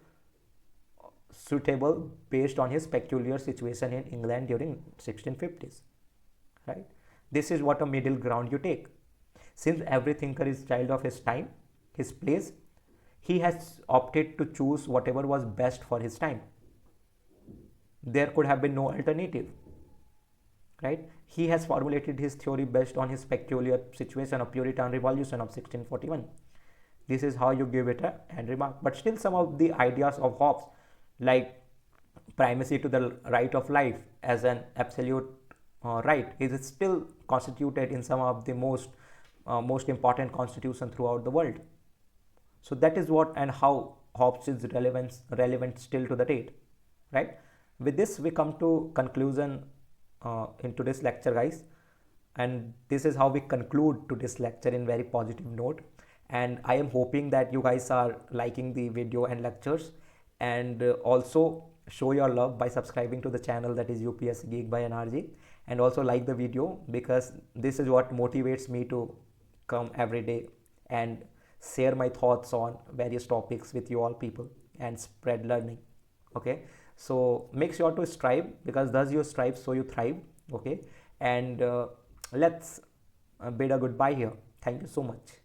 based on his peculiar situation in England during 1650s. Right? This is what a middle ground you take. Since every thinker is child of his time, his place, he has opted to choose whatever was best for his time. There could have been no alternative. Right? He has formulated his theory based on his peculiar situation of Puritan Revolution of 1641. This is how you give it a end remark. But still some of the ideas of Hobbes, like primacy to the right of life as an absolute right, is still constituted in some of the most important constitution throughout the world. So that is what and how Hobbes is relevant still to the date. Right? With this we come to conclusion in today's lecture, guys, and this is how we conclude today's lecture in very positive note. And I am hoping that you guys are liking the video and lectures, and also show your love by subscribing to the channel, that is UPSC Geek by NRG, and also like the video, because this is what motivates me to come every day and share my thoughts on various topics with you all people and spread learning. Okay, so make sure to strive, because thus you strive so you thrive. Okay, and let's bid a goodbye here. Thank you so much.